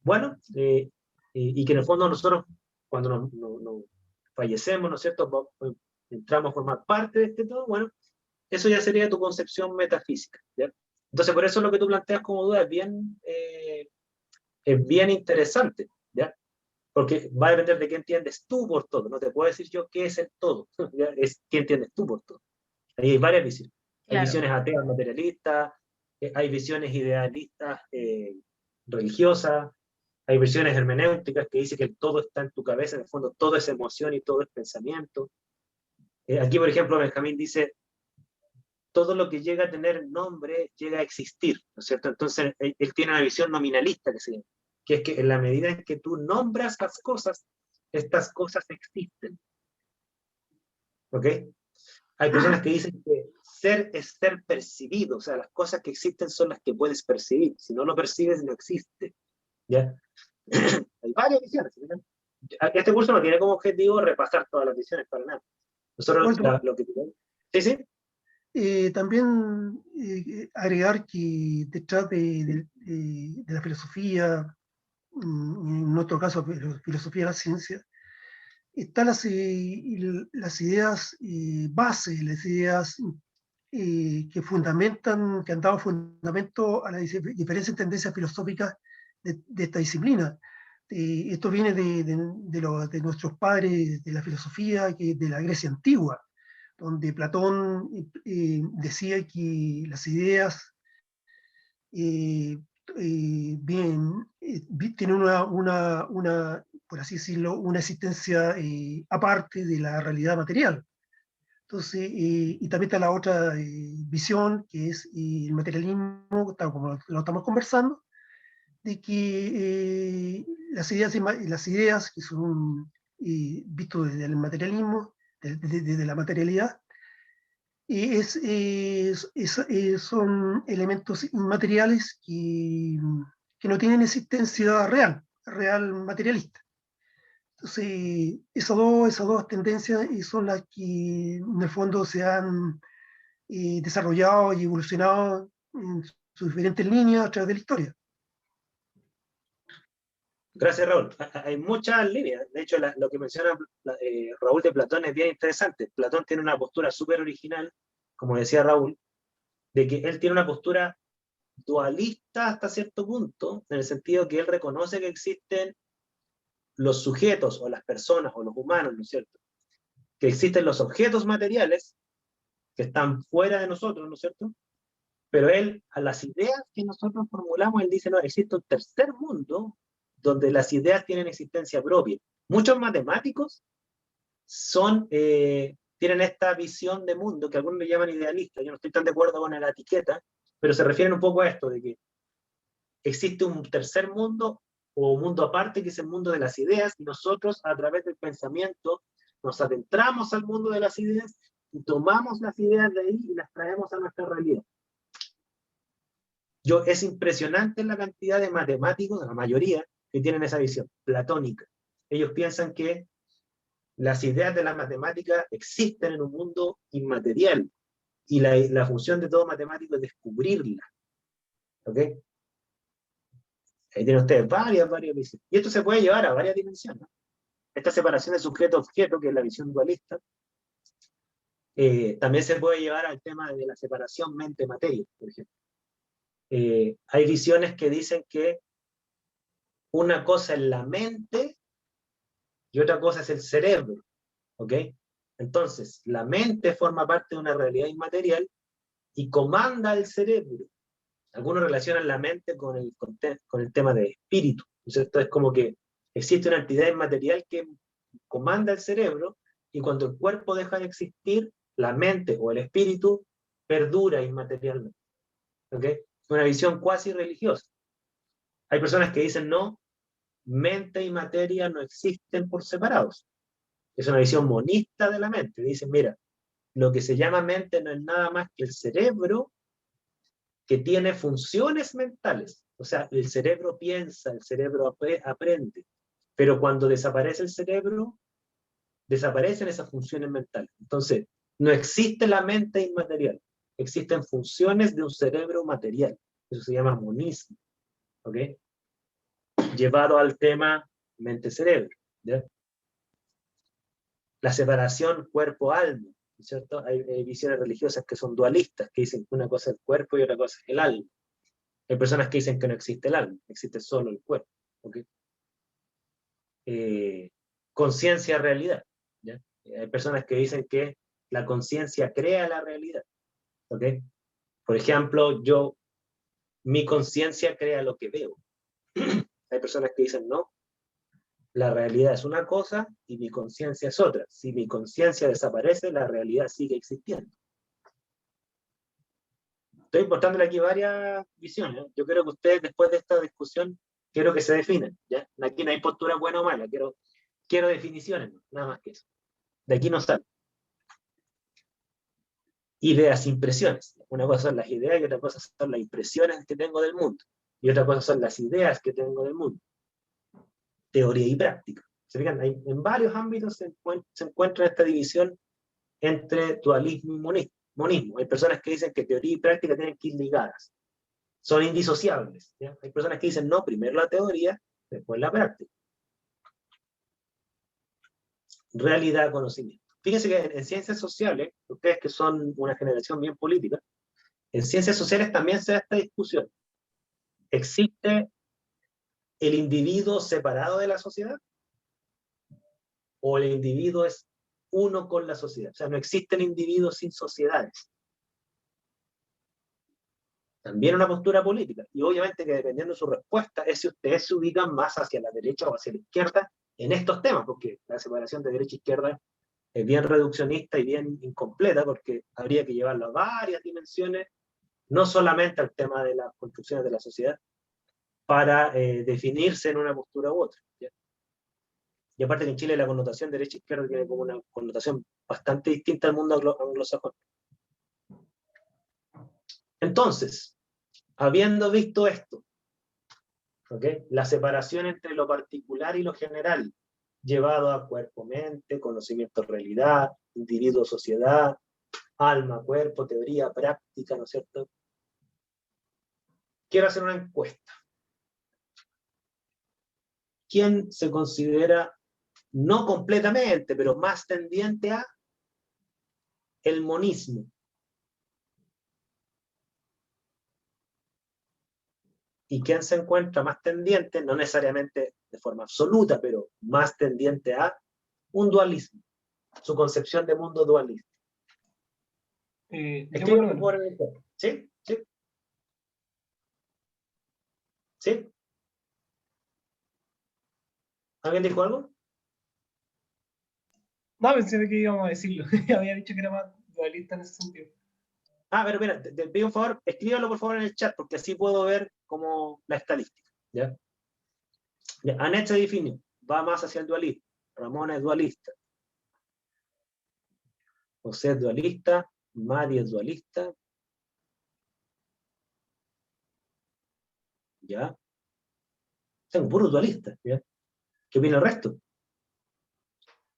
Bueno, y que en el fondo nosotros, cuando nos fallecemos, ¿no es cierto? Entramos a formar parte de este todo, bueno, eso ya sería tu concepción metafísica, ¿ya? Entonces, por eso lo que tú planteas como duda es bien es bien interesante, ¿ya? Porque va a depender de qué entiendes tú por todo. No te puedo decir yo qué es el todo, ¿ya? Es qué entiendes tú por todo. Ahí hay varias visiones. Hay Claro. visiones ateas materialistas, hay visiones idealistas religiosas, hay visiones hermenéuticas que dicen que el todo está en tu cabeza, en el fondo todo es emoción y todo es pensamiento. Aquí, por ejemplo, Benjamín dice, todo lo que llega a tener nombre llega a existir, ¿no es cierto? Entonces, él tiene una visión nominalista, que es que en la medida en que tú nombras las cosas, estas cosas existen. ¿Ok? Hay personas que dicen que ser es ser percibido, o sea, las cosas que existen son las que puedes percibir. Si no lo percibes, no existe. ¿Ya? Hay varias visiones. ¿Sí? Este curso no tiene como objetivo repasar todas las visiones para nada. Nosotros lo que tenemos. ¿Sí, sí? También agregar que detrás de la filosofía, en nuestro caso filosofía de la ciencia, están las ideas base, las ideas que fundamentan, que han dado fundamento a las diferentes tendencias filosóficas de esta disciplina. Esto viene de nuestros padres de la filosofía, de la Grecia antigua, donde Platón decía que las ideas tienen por así decirlo, una existencia aparte de la realidad material. Entonces, y también está la otra visión, que es el materialismo, tal como lo estamos conversando, de que las ideas que son vistas desde el materialismo, desde la materialidad, son elementos inmateriales que no tienen existencia real materialista. Entonces, esas dos tendencias son las que en el fondo se han desarrollado y evolucionado en sus diferentes líneas a través de la historia. Gracias, Raúl. Hay muchas líneas. De hecho, lo que menciona Raúl de Platón es bien interesante. Platón tiene una postura súper original, como decía Raúl, de que él tiene una postura dualista hasta cierto punto, en el sentido que él reconoce que existen los sujetos o las personas o los humanos, ¿no es cierto? Que existen los objetos materiales que están fuera de nosotros, ¿no es cierto? Pero él, a las ideas que nosotros formulamos, él dice, no, existe un tercer mundo donde las ideas tienen existencia propia. Muchos matemáticos tienen esta visión de mundo que algunos le llaman idealista. Yo no estoy tan de acuerdo con la etiqueta, pero se refieren un poco a esto, de que existe un tercer mundo o un mundo aparte que es el mundo de las ideas, y nosotros a través del pensamiento nos adentramos al mundo de las ideas y tomamos las ideas de ahí y las traemos a nuestra realidad. Es impresionante la cantidad de matemáticos, la mayoría, que tienen esa visión platónica. Ellos piensan que las ideas de la matemática existen en un mundo inmaterial y la función de todo matemático es descubrirla. ¿Ok? Ahí tienen ustedes varias visiones. Y esto se puede llevar a varias dimensiones. Esta separación de sujeto-objeto, que es la visión dualista, también se puede llevar al tema de la separación mente-materia, por ejemplo. Hay visiones que dicen que una cosa es la mente y otra cosa es el cerebro, ¿ok? Entonces, la mente forma parte de una realidad inmaterial y comanda el cerebro. Algunos relacionan la mente con el tema de espíritu. Entonces, es como que existe una entidad inmaterial que comanda el cerebro y cuando el cuerpo deja de existir, la mente o el espíritu perdura inmaterialmente. ¿Ok? Una visión cuasi religiosa. Hay personas que dicen no, mente y materia no existen por separados. Es una visión monista de la mente. Dicen, mira, lo que se llama mente no es nada más que el cerebro que tiene funciones mentales. O sea, el cerebro piensa, el cerebro aprende. Pero cuando desaparece el cerebro, desaparecen esas funciones mentales. Entonces, no existe la mente inmaterial. Existen funciones de un cerebro material. Eso se llama monismo. ¿Ok? Llevado al tema mente-cerebro. ¿Ya? La separación cuerpo-alma, ¿cierto? Hay visiones religiosas que son dualistas, que dicen que una cosa es el cuerpo y otra cosa es el alma. Hay personas que dicen que no existe el alma, existe solo el cuerpo. ¿Okay? Conciencia, realidad. ¿Ya? Hay personas que dicen que la conciencia crea la realidad. ¿Okay? Por ejemplo, mi conciencia crea lo que veo. Hay personas que dicen, no, la realidad es una cosa y mi conciencia es otra. Si mi conciencia desaparece, la realidad sigue existiendo. Estoy mostrándole aquí varias visiones. Yo creo que ustedes, después de esta discusión, quiero que se definan. ¿Ya? Aquí no hay postura buena o mala, quiero definiciones, nada más que eso. De aquí no sale. Ideas, impresiones. Una cosa son las ideas y otra cosa son las impresiones que tengo del mundo. Y otra cosa son las ideas que tengo del mundo. Teoría y práctica. ¿Se fijan? En varios ámbitos se encuentra esta división entre dualismo y monismo. Hay personas que dicen que teoría y práctica tienen que ir ligadas. Son indisociables. ¿Ya? Hay personas que dicen, no, primero la teoría, después la práctica. Realidad, conocimiento. Fíjense que en ciencias sociales, ustedes que son una generación bien política, en ciencias sociales también se da esta discusión. ¿Existe el individuo separado de la sociedad? ¿O el individuo es uno con la sociedad? O sea, no existen individuos sin sociedades. También una postura política. Y obviamente que dependiendo de su respuesta es si ustedes se ubican más hacia la derecha o hacia la izquierda en estos temas, porque la separación de derecha e izquierda es bien reduccionista y bien incompleta, porque habría que llevarlo a varias dimensiones, no solamente al tema de las construcciones de la sociedad, para definirse en una postura u otra. ¿Ya? Y aparte que en Chile la connotación derecha-izquierda tiene como una connotación bastante distinta al mundo anglosajón. Entonces, habiendo visto esto, ¿okay? La separación entre lo particular y lo general, llevado a cuerpo-mente, conocimiento-realidad, individuo-sociedad, alma-cuerpo, teoría, práctica, ¿no es cierto? Quiero hacer una encuesta. ¿Quién se considera, no completamente, pero más tendiente a el monismo? ¿Y quién se encuentra más tendiente, no necesariamente de forma absoluta, pero más tendiente a un dualismo? Su concepción de mundo dualista. Escriban por el chat. ¿Sí? ¿Sí? ¿Sí? ¿Alguien dijo algo? No, pensé que íbamos a decirlo. Había dicho que era más dualista en ese sentido. Ah, pero mira, te pido un favor, escríbalo por favor en el chat, porque así puedo ver como la estadística. ¿Ya? Anet se define, va más hacia el dualismo. Ramón es dualista. José es dualista. Mari es dualista. ¿Ya? Tengo puros dualistas. ¿Ya? ¿Qué opina el resto?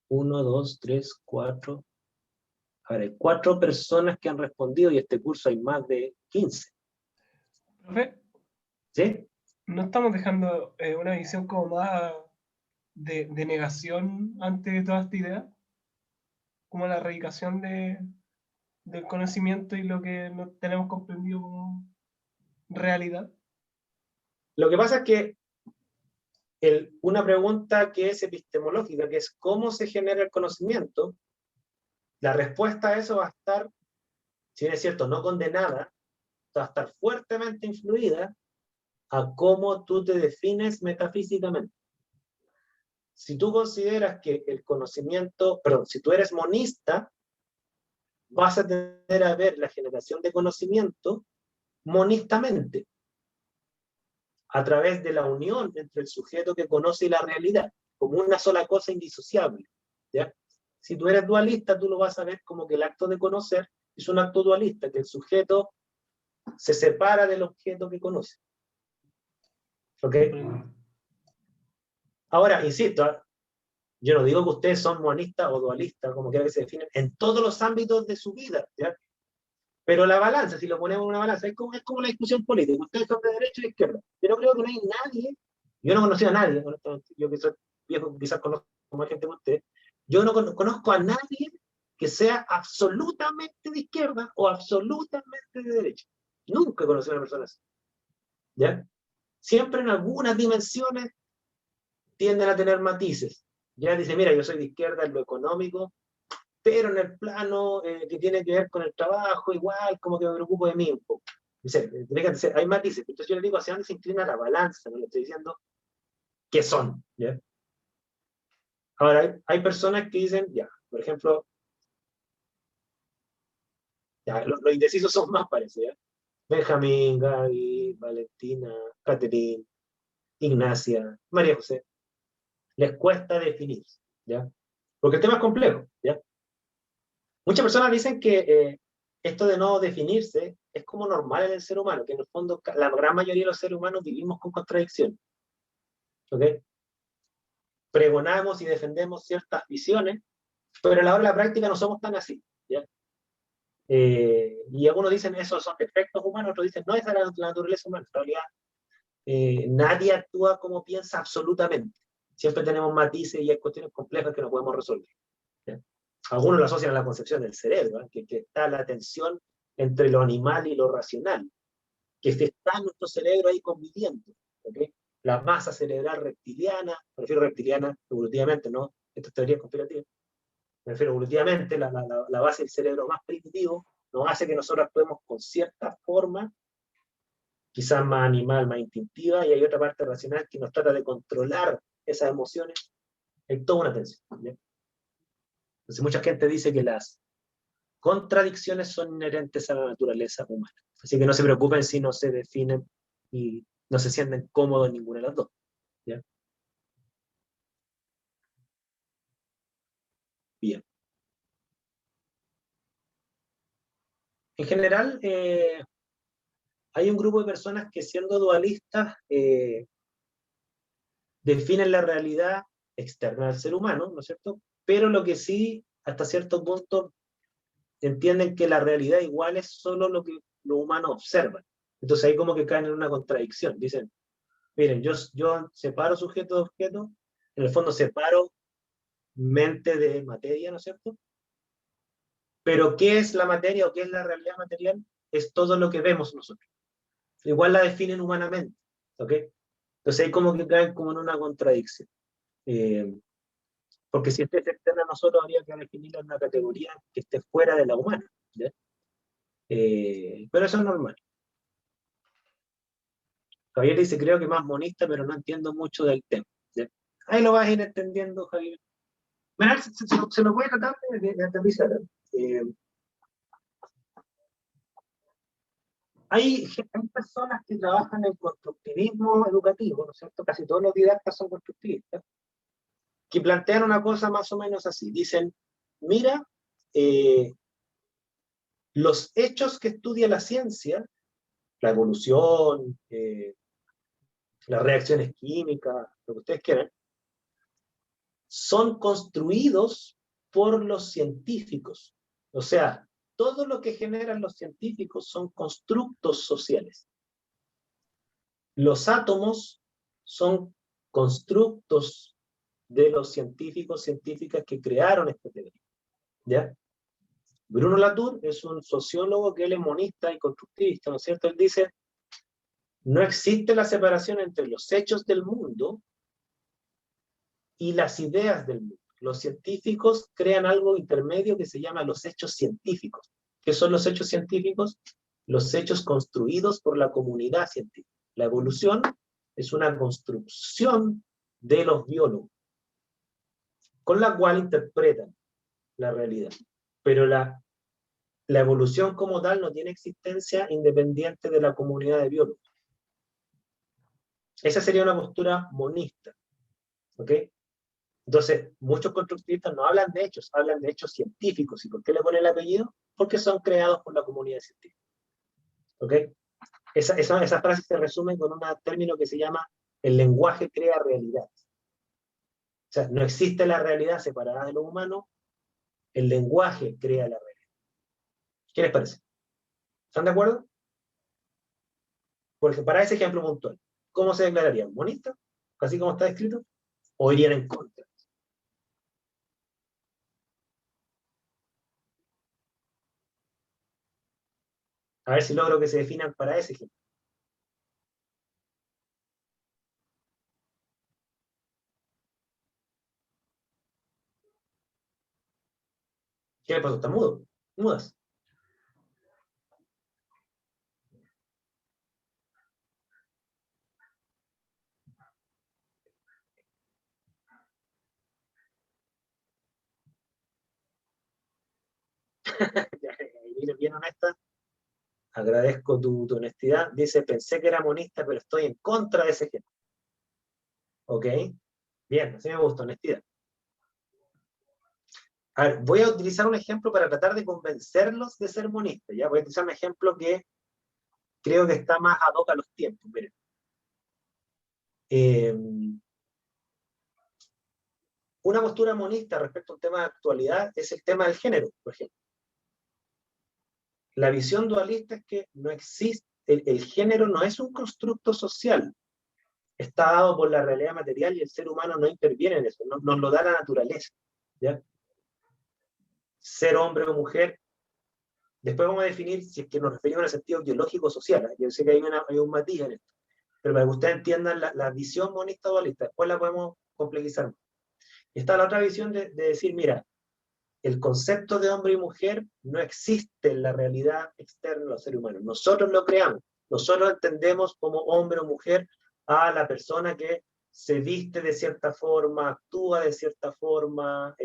1, 2, 3, 4. Ahora, hay 4 personas que han respondido y este curso hay más de 15. Profe, ¿Sí? ¿no estamos dejando una visión como más de negación ante toda esta idea? Como la erradicación del conocimiento y lo que no tenemos comprendido como realidad. Lo que pasa es que una pregunta que es epistemológica, que es cómo se genera el conocimiento, la respuesta a eso va a estar, si bien es cierto, no condenada, va a estar fuertemente influida a cómo tú te defines metafísicamente. Si tú consideras que el conocimiento, perdón, si tú eres monista, vas a tener a ver la generación de conocimiento monistamente, a través de la unión entre el sujeto que conoce y la realidad, como una sola cosa indisociable. ¿Ya? Si tú eres dualista, tú lo vas a ver como que el acto de conocer es un acto dualista, que el sujeto se separa del objeto que conoce. ¿Ok? Ahora, insisto, yo no digo que ustedes son monistas o dualistas, como quiera que se definen, en todos los ámbitos de su vida, ¿ya? Pero la balanza, si lo ponemos en una balanza, es como la discusión política. Ustedes son de derecha y de izquierda. Yo no creo que no hay nadie, yo no conocí a nadie, yo que soy viejo, quizás conozco más gente que usted, yo no conozco a nadie que sea absolutamente de izquierda o absolutamente de derecha. Nunca he conocido a una persona así. ¿ya? Siempre en algunas dimensiones tienden a tener matices. Ya dice, mira, yo soy de izquierda en lo económico, pero en el plano que tiene que ver con el trabajo, igual, como que me preocupo de mí un poco. Dice, hay matices. Entonces yo le digo, ¿hacia dónde se inclina la balanza? No le estoy diciendo qué son, ¿ya? Ahora, hay personas que dicen, ya, por ejemplo, ya, los indecisos son más, parece, ¿ya? Benjamín, Gaby, Valentina, Catherine, Ignacia, María José, les cuesta definir, ¿ya? Porque el tema es complejo, ¿ya? Muchas personas dicen que esto de no definirse es como normal en el ser humano, que en el fondo la gran mayoría de los seres humanos vivimos con contradicciones, ¿ok? Pregonamos y defendemos ciertas visiones, pero a la hora de la práctica no somos tan así, ¿ya? Y algunos dicen esos son defectos humanos, otros dicen no, esa es la naturaleza humana. En realidad, nadie actúa como piensa absolutamente. Siempre tenemos matices y hay cuestiones complejas que no podemos resolver, ¿ya? Algunos lo asocian a la concepción del cerebro, ¿eh? Que está la tensión entre lo animal y lo racional, que está nuestro cerebro ahí conviviendo, ¿okay? La masa cerebral reptiliana, me refiero reptiliana evolutivamente, ¿no? Esta es teoría conspirativa, me refiero evolutivamente, la base del cerebro más primitivo nos hace que nosotros actuemos con cierta forma, quizás más animal, más instintiva, y hay otra parte racional que nos trata de controlar esas emociones. Hay toda una tensión, ¿ya? Entonces mucha gente dice que las contradicciones son inherentes a la naturaleza humana. Así que no se preocupen si no se definen y no se sienten cómodos en ninguna de las dos, ¿ya? Bien. En general, hay un grupo de personas que siendo dualistas definen la realidad externa al ser humano, ¿no es cierto? Pero lo que sí, hasta cierto punto, entienden que la realidad igual es solo lo que los humanos observan. Entonces ahí como que caen en una contradicción. Dicen, miren, yo separo sujeto de objeto, en el fondo separo mente de materia, ¿no es cierto? Pero ¿qué es la materia o qué es la realidad material? Es todo lo que vemos nosotros. Igual la definen humanamente, ¿ok? Entonces ahí como que caen como en una contradicción. Eh, porque si este es externo a nosotros, habría que definirla en una categoría que esté fuera de la humana, ¿ya? Pero eso es normal. Javier dice, creo que más monista, pero no entiendo mucho del tema, ¿ya? Ahí lo vas a ir entendiendo, Javier. Bueno, se lo voy a tratar de aterrizar. Eh, hay personas que trabajan en constructivismo educativo, ¿no es cierto? Casi todos los didactas son constructivistas, que plantean una cosa más o menos así. Dicen, mira, los hechos que estudia la ciencia, la evolución, las reacciones químicas, lo que ustedes quieran, son construidos por los científicos. O sea, todo lo que generan los científicos son constructos sociales. Los átomos son constructos de los científicos, científicas que crearon esta teoría, ¿ya? Bruno Latour es un sociólogo que él es monista y constructivista, ¿no es cierto? Él dice, no existe la separación entre los hechos del mundo y las ideas del mundo. Los científicos crean algo intermedio que se llama los hechos científicos. ¿Qué son los hechos científicos? Los hechos construidos por la comunidad científica. La evolución es una construcción de los biólogos, con la cual interpretan la realidad. Pero la evolución como tal no tiene existencia independiente de la comunidad de biólogos. Esa sería una postura monista, ¿ok? Entonces, muchos constructivistas no hablan de hechos, hablan de hechos científicos. ¿Y por qué le ponen el apellido? Porque son creados por la comunidad científica, ¿ok? Esa frase se resume con un término que se llama el lenguaje crea realidad. O sea, no existe la realidad separada de lo humano, el lenguaje crea la realidad. ¿Qué les parece? ¿Están de acuerdo? Porque para ese ejemplo puntual, ¿cómo se declararían? ¿Monistas? Así como está escrito, o irían en contra. A ver si logro que se definan para ese ejemplo. ¿Qué le pasó? ¿Está mudo? ¿Mudas? Bien honesta. Agradezco tu honestidad. Dice, pensé que era monista, pero estoy en contra de ese género. ¿Ok? Bien, así me gusta, honestidad. A ver, voy a utilizar un ejemplo para tratar de convencerlos de ser monistas. ¿Ya? Voy a utilizar un ejemplo que creo que está más ad hoc a los tiempos. Miren. Una postura monista respecto a un tema de actualidad es el tema del género, por ejemplo. La visión dualista es que no existe, el género no es un constructo social, está dado por la realidad material y el ser humano no interviene en eso, nos lo da la naturaleza. ¿Ya? Ser hombre o mujer, después vamos a definir si es que nos referimos en el sentido biológico o social. Yo sé que hay un matiz en esto, pero para que ustedes entiendan la visión monista dualista, después la podemos complejizar. Está la otra visión de decir, mira, el concepto de hombre y mujer no existe en la realidad externa de los seres humanos. Nosotros lo creamos. Nosotros entendemos como hombre o mujer a la persona que se viste de cierta forma, actúa de cierta forma,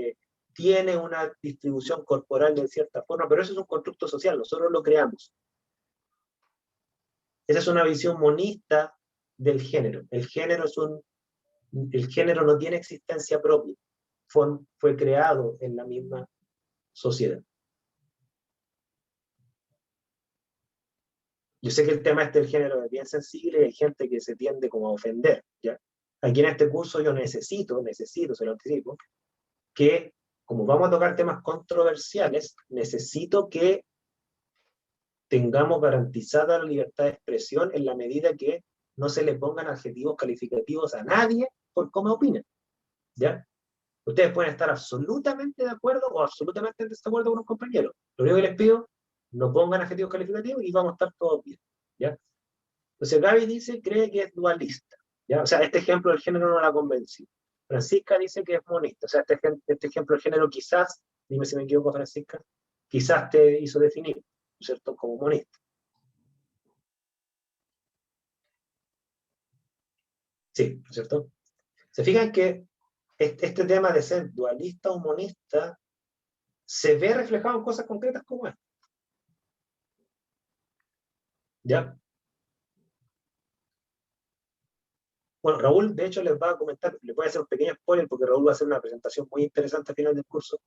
tiene una distribución corporal de cierta forma, pero eso es un constructo social, nosotros lo creamos. Esa es una visión monista del género. El género no tiene existencia propia. Fue creado en la misma sociedad. Yo sé que el tema del género es bien sensible y hay gente que se tiende como a ofender, ¿ya? Aquí en este curso yo necesito, se lo anticipo, que como vamos a tocar temas controversiales, necesito que tengamos garantizada la libertad de expresión en la medida que no se le pongan adjetivos calificativos a nadie por cómo opina, ¿ya? Ustedes pueden estar absolutamente de acuerdo o absolutamente en desacuerdo con un compañero. Lo único que les pido, no pongan adjetivos calificativos y vamos a estar todos bien, ¿ya? Entonces Gaby dice, cree que es dualista, ¿ya? O sea, este ejemplo del género no la convenció. Francisca dice que es monista, o sea, este ejemplo del género quizás, dime si me equivoco Francisca, quizás te hizo definir, ¿no es cierto?, como monista. Sí, ¿no es cierto? Se fijan que este tema de ser dualista o monista se ve reflejado en cosas concretas como esta. ¿Ya? Bueno, Raúl, de hecho, les va a comentar, les voy a hacer un pequeño spoiler porque Raúl va a hacer una presentación muy interesante al final del curso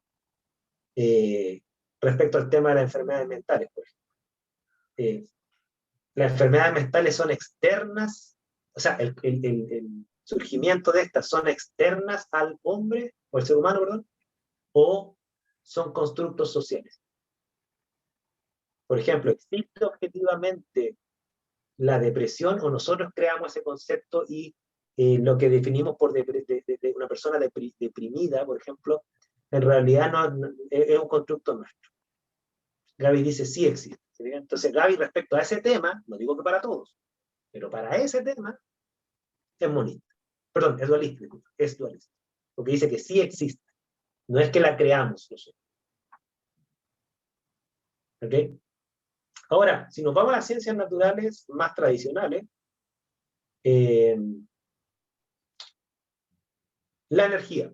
respecto al tema de las enfermedades mentales, por ejemplo. Las enfermedades mentales son externas, o sea, el surgimiento de estas son externas al hombre, o al ser humano, perdón, o son constructos sociales. Por ejemplo, ¿existe objetivamente la depresión o nosotros creamos ese concepto y lo que definimos por de una persona deprimida, por ejemplo, en realidad es un constructo nuestro? Gaby dice sí existe. ¿Sí? Entonces Gaby respecto a ese tema, no digo que para todos, pero para ese tema es monista. Perdón, es dualista, disculpa, es dualista. Porque dice que sí existe. No es que la creamos nosotros. ¿Ok? Ahora, si nos vamos a las ciencias naturales más tradicionales, la energía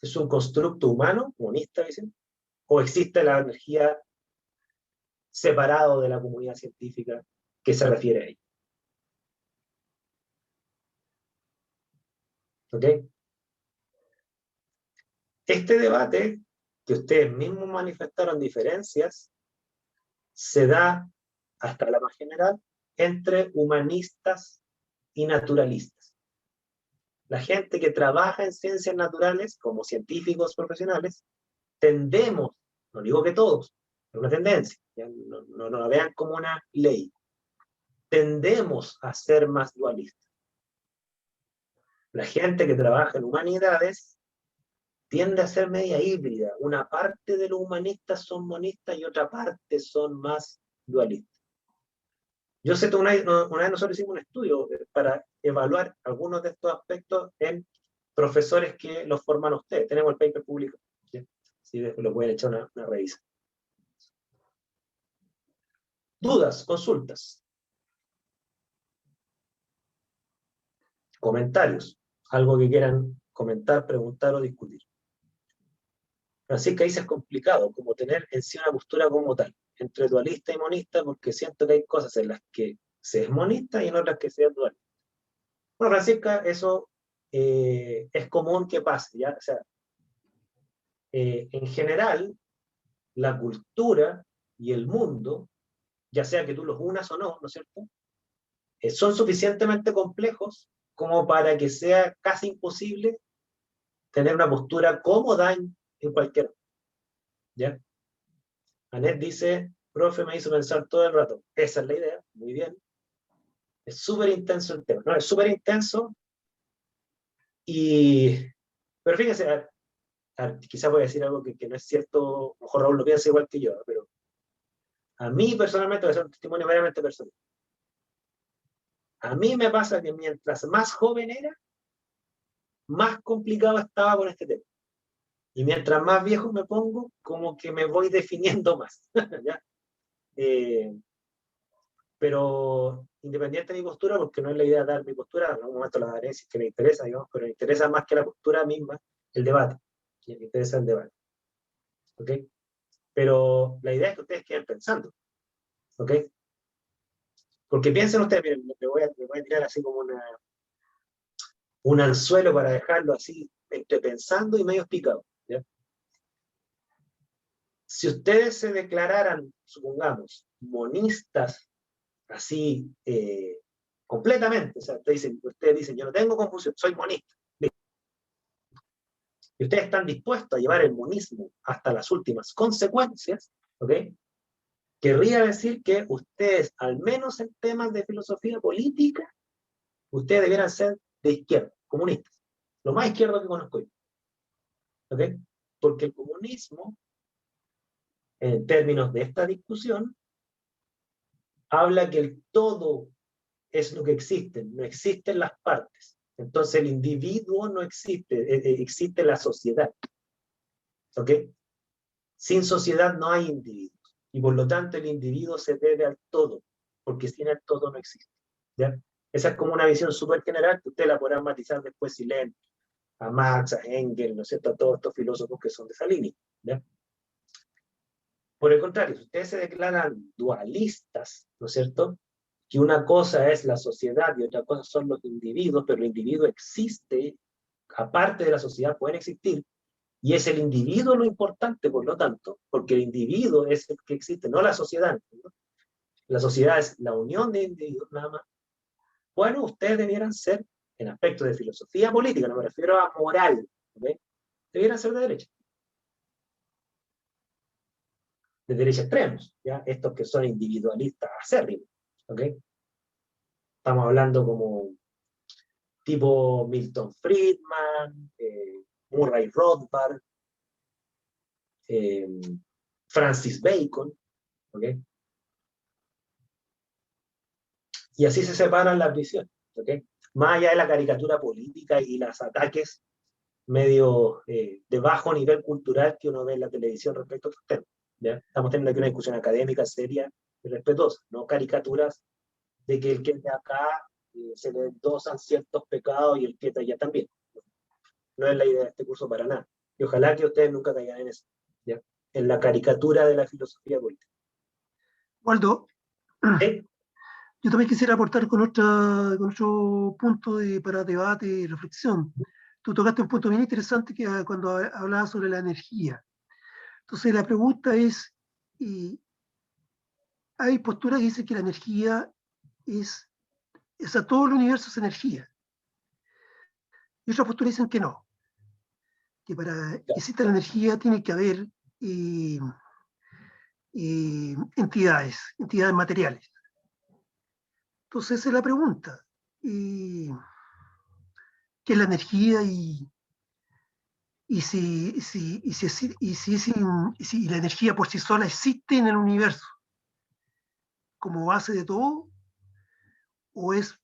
es un constructo humano, monista, dicen, o existe la energía separado de la comunidad científica que se refiere a ella. ¿Ok? Este debate, que ustedes mismos manifestaron diferencias, se da, hasta la más general, entre humanistas y naturalistas. La gente que trabaja en ciencias naturales, como científicos profesionales, tendemos, no digo que todos, es una tendencia, no la vean como una ley, tendemos a ser más dualistas. La gente que trabaja en humanidades tiende a ser media híbrida. Una parte de los humanistas son monistas y otra parte son más dualistas. Yo sé que una vez nosotros hicimos un estudio para evaluar algunos de estos aspectos en profesores que los forman ustedes. Tenemos el paper público. ¿Sí? ¿sí? Después lo pueden echar una revisa. Dudas, consultas, comentarios, algo que quieran comentar, preguntar o discutir. Francisca dice es complicado, como tener en sí una postura como tal, entre dualista y monista, porque siento que hay cosas en las que se es monista y en otras que se es dualista. Bueno, Francisca, eso es común que pase, ¿ya? O sea, en general, la cultura y el mundo, ya sea que tú los unas o no, ¿no es cierto?, son suficientemente complejos como para que sea casi imposible tener una postura cómoda en cualquier, ¿ya? Anet dice, profe, me hizo pensar todo el rato. Esa es la idea, muy bien. Es súper intenso el tema, ¿no? Es súper intenso pero fíjense, quizá voy a decir algo que no es cierto, a lo mejor Raúl lo piensa igual que yo, pero a mí personalmente, voy a hacer un testimonio meramente personal. A mí me pasa que mientras más joven era, más complicado estaba con este tema. Y mientras más viejo me pongo, como que me voy definiendo más. ¿Ya? Pero independiente de mi postura, porque no es la idea dar mi postura, en algún momento la daré si es que me interesa, digamos, pero me interesa más que la postura misma, el debate. Me interesa el debate. ¿Ok? Pero la idea es que ustedes queden pensando. ¿Ok? Porque piensen ustedes, miren, me voy a tirar así como un anzuelo para dejarlo así, entre pensando y medio picado. ¿Ya? Si ustedes se declararan, supongamos, monistas, así, completamente, o sea, ustedes dicen, yo no tengo confusión, soy monista, y ustedes están dispuestos a llevar el monismo hasta las últimas consecuencias, ¿ok? Querría decir que ustedes, al menos en temas de filosofía política, ustedes debieran ser de izquierda, comunistas, lo más izquierdo que conozco yo, ¿ok? Porque el comunismo, en términos de esta discusión, habla que el todo es lo que existe, no existen las partes. Entonces el individuo no existe, existe la sociedad. ¿Ok? Sin sociedad no hay individuos. Y por lo tanto el individuo se debe al todo, porque sin el todo no existe. ¿Ya? Esa es como una visión súper general que ustedes la podrán matizar después si leen a Marx, a Engels, ¿no es cierto?, a todos estos filósofos que son de esa línea. ¿Ya? Por el contrario, si ustedes se declaran dualistas, ¿no es cierto?, que una cosa es la sociedad y otra cosa son los individuos, pero el individuo existe, aparte de la sociedad pueden existir, y es el individuo lo importante, por lo tanto, porque el individuo es el que existe, no la sociedad, ¿no? La sociedad es la unión de individuos, nada más. Bueno, ustedes debieran ser, en aspectos de filosofía política, no me refiero a moral, ¿okay?, debieran ser de derecha extremos, ¿ya? Estos que son individualistas acérrimos, ¿ok? Estamos hablando como tipo Milton Friedman, Murray Rothbard, Francis Bacon, ¿ok? Y así se separan las visiones, ¿ok? Más allá de la caricatura política y los ataques medio de bajo nivel cultural que uno ve en la televisión respecto a estos temas, ¿ya? Estamos teniendo aquí una discusión académica seria y respetuosa, no caricaturas de que el que es de acá se le endosan ciertos pecados y el que está allá también. No es la idea de este curso para nada. Y ojalá que ustedes nunca caigan en eso, ¿ya? En la caricatura de la filosofía política. Waldo, ¿Sí? yo también quisiera aportar con otro punto para debate y reflexión. Tú tocaste un punto bien interesante que cuando hablabas sobre la energía. Entonces la pregunta es, hay posturas que dicen que la energía o sea, todo el universo es energía. Y otras posturas dicen que no, que para que exista la energía tiene que haber entidades materiales. Entonces esa es la pregunta. ¿Qué es la energía si la energía por sí sola existe en el universo como base de todo, o es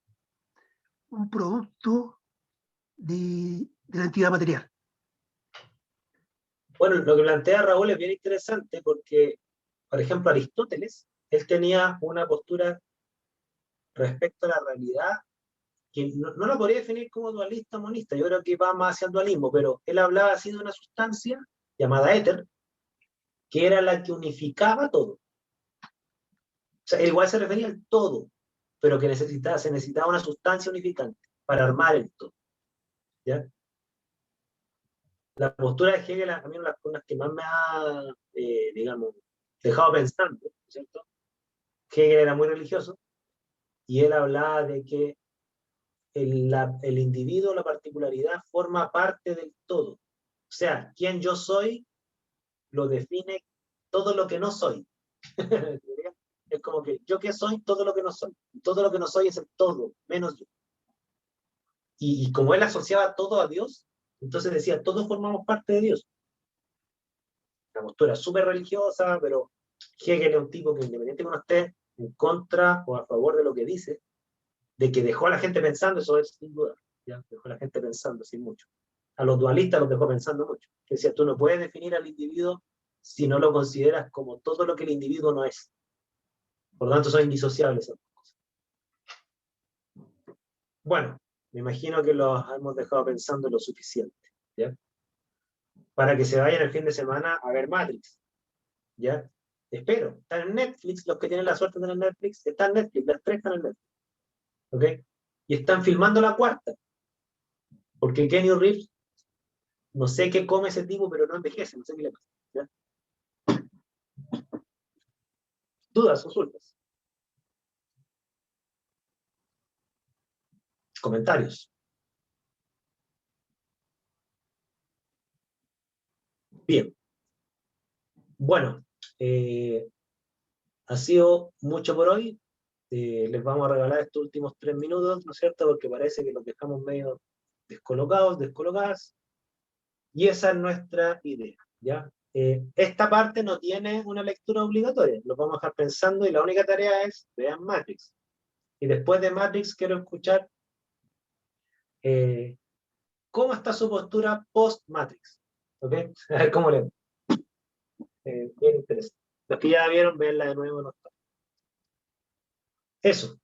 un producto de la entidad material? Bueno, lo que plantea Raúl es bien interesante porque, por ejemplo, Aristóteles, él tenía una postura respecto a la realidad que no la podría definir como dualista o monista, yo creo que va más hacia el dualismo, pero él hablaba así de una sustancia llamada éter, que era la que unificaba todo. O sea, él igual se refería al todo, pero que se necesitaba una sustancia unificante para armar el todo. ¿Ya? La postura de Hegel, a mí una de las cosas que más me ha, digamos, dejado pensando, ¿cierto? Hegel era muy religioso, y él hablaba de que el individuo, la particularidad, forma parte del todo. O sea, quien yo soy lo define todo lo que no soy. Es como que yo que soy, todo lo que no soy. Todo lo que no soy es el todo, menos yo. Y como él asociaba todo a Dios, entonces decía, todos formamos parte de Dios. Una postura súper religiosa, pero Hegel es un tipo que independientemente de uno esté en contra o a favor de lo que dice, de que dejó a la gente pensando, eso es sin duda, ¿ya? Dejó a la gente pensando sin mucho. A los dualistas los dejó pensando mucho. Decía, tú no puedes definir al individuo si no lo consideras como todo lo que el individuo no es. Por lo tanto, son indisociables esas cosas. Bueno, me imagino que los hemos dejado pensando lo suficiente, ¿ya? Para que se vayan el fin de semana a ver Matrix, ¿ya? Espero. Están en Netflix, los que tienen la suerte de tener Netflix, están en Netflix, las 3 están en Netflix. ¿Ok? Y están filmando la 4ª. Porque Kenny Reeves, no sé qué come ese tipo, pero no envejece, no sé qué le pasa. ¿Ya? ¿Dudas, consultas? Comentarios. Bien. Bueno, ha sido mucho por hoy. Les vamos a regalar estos últimos 3 minutos, ¿no es cierto? Porque parece que los dejamos medio descolocados, descolocadas. Y esa es nuestra idea, ¿ya? Esta parte no tiene una lectura obligatoria, lo vamos a dejar pensando y la única tarea es vean Matrix. Y después de Matrix quiero escuchar cómo está su postura post-Matrix. ¿Ok? A ver cómo le bien interesante. Los que ya vieron, verla de nuevo. No. Eso.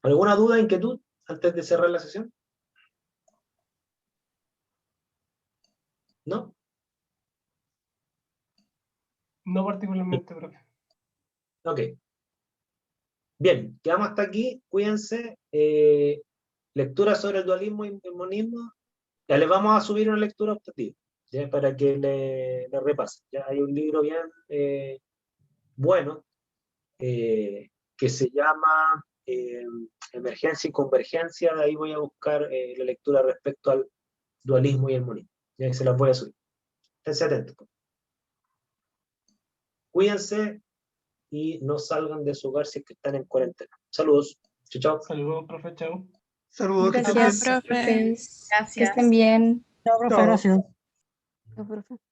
¿Alguna duda, inquietud antes de cerrar la sesión? ¿No? No particularmente, profe. Ok. Bien, quedamos hasta aquí. Cuídense. Lectura sobre el dualismo y el monismo. Ya les vamos a subir una lectura optativa, ¿ya? Para que le repasen. Ya hay un libro bien bueno que se llama Emergencia y Convergencia. Ahí voy a buscar la lectura respecto al dualismo y el monismo. Ya se las voy a subir. Esténse atentos. Cuídense y no salgan de su hogar si es que están en cuarentena. Saludos. Chao, chao. Saludos, profe, chao. Saludos, que estén Gracias, bien. profe. Que Gracias. estén bien. Chao, profe, Chao. gracias. Chao, profe.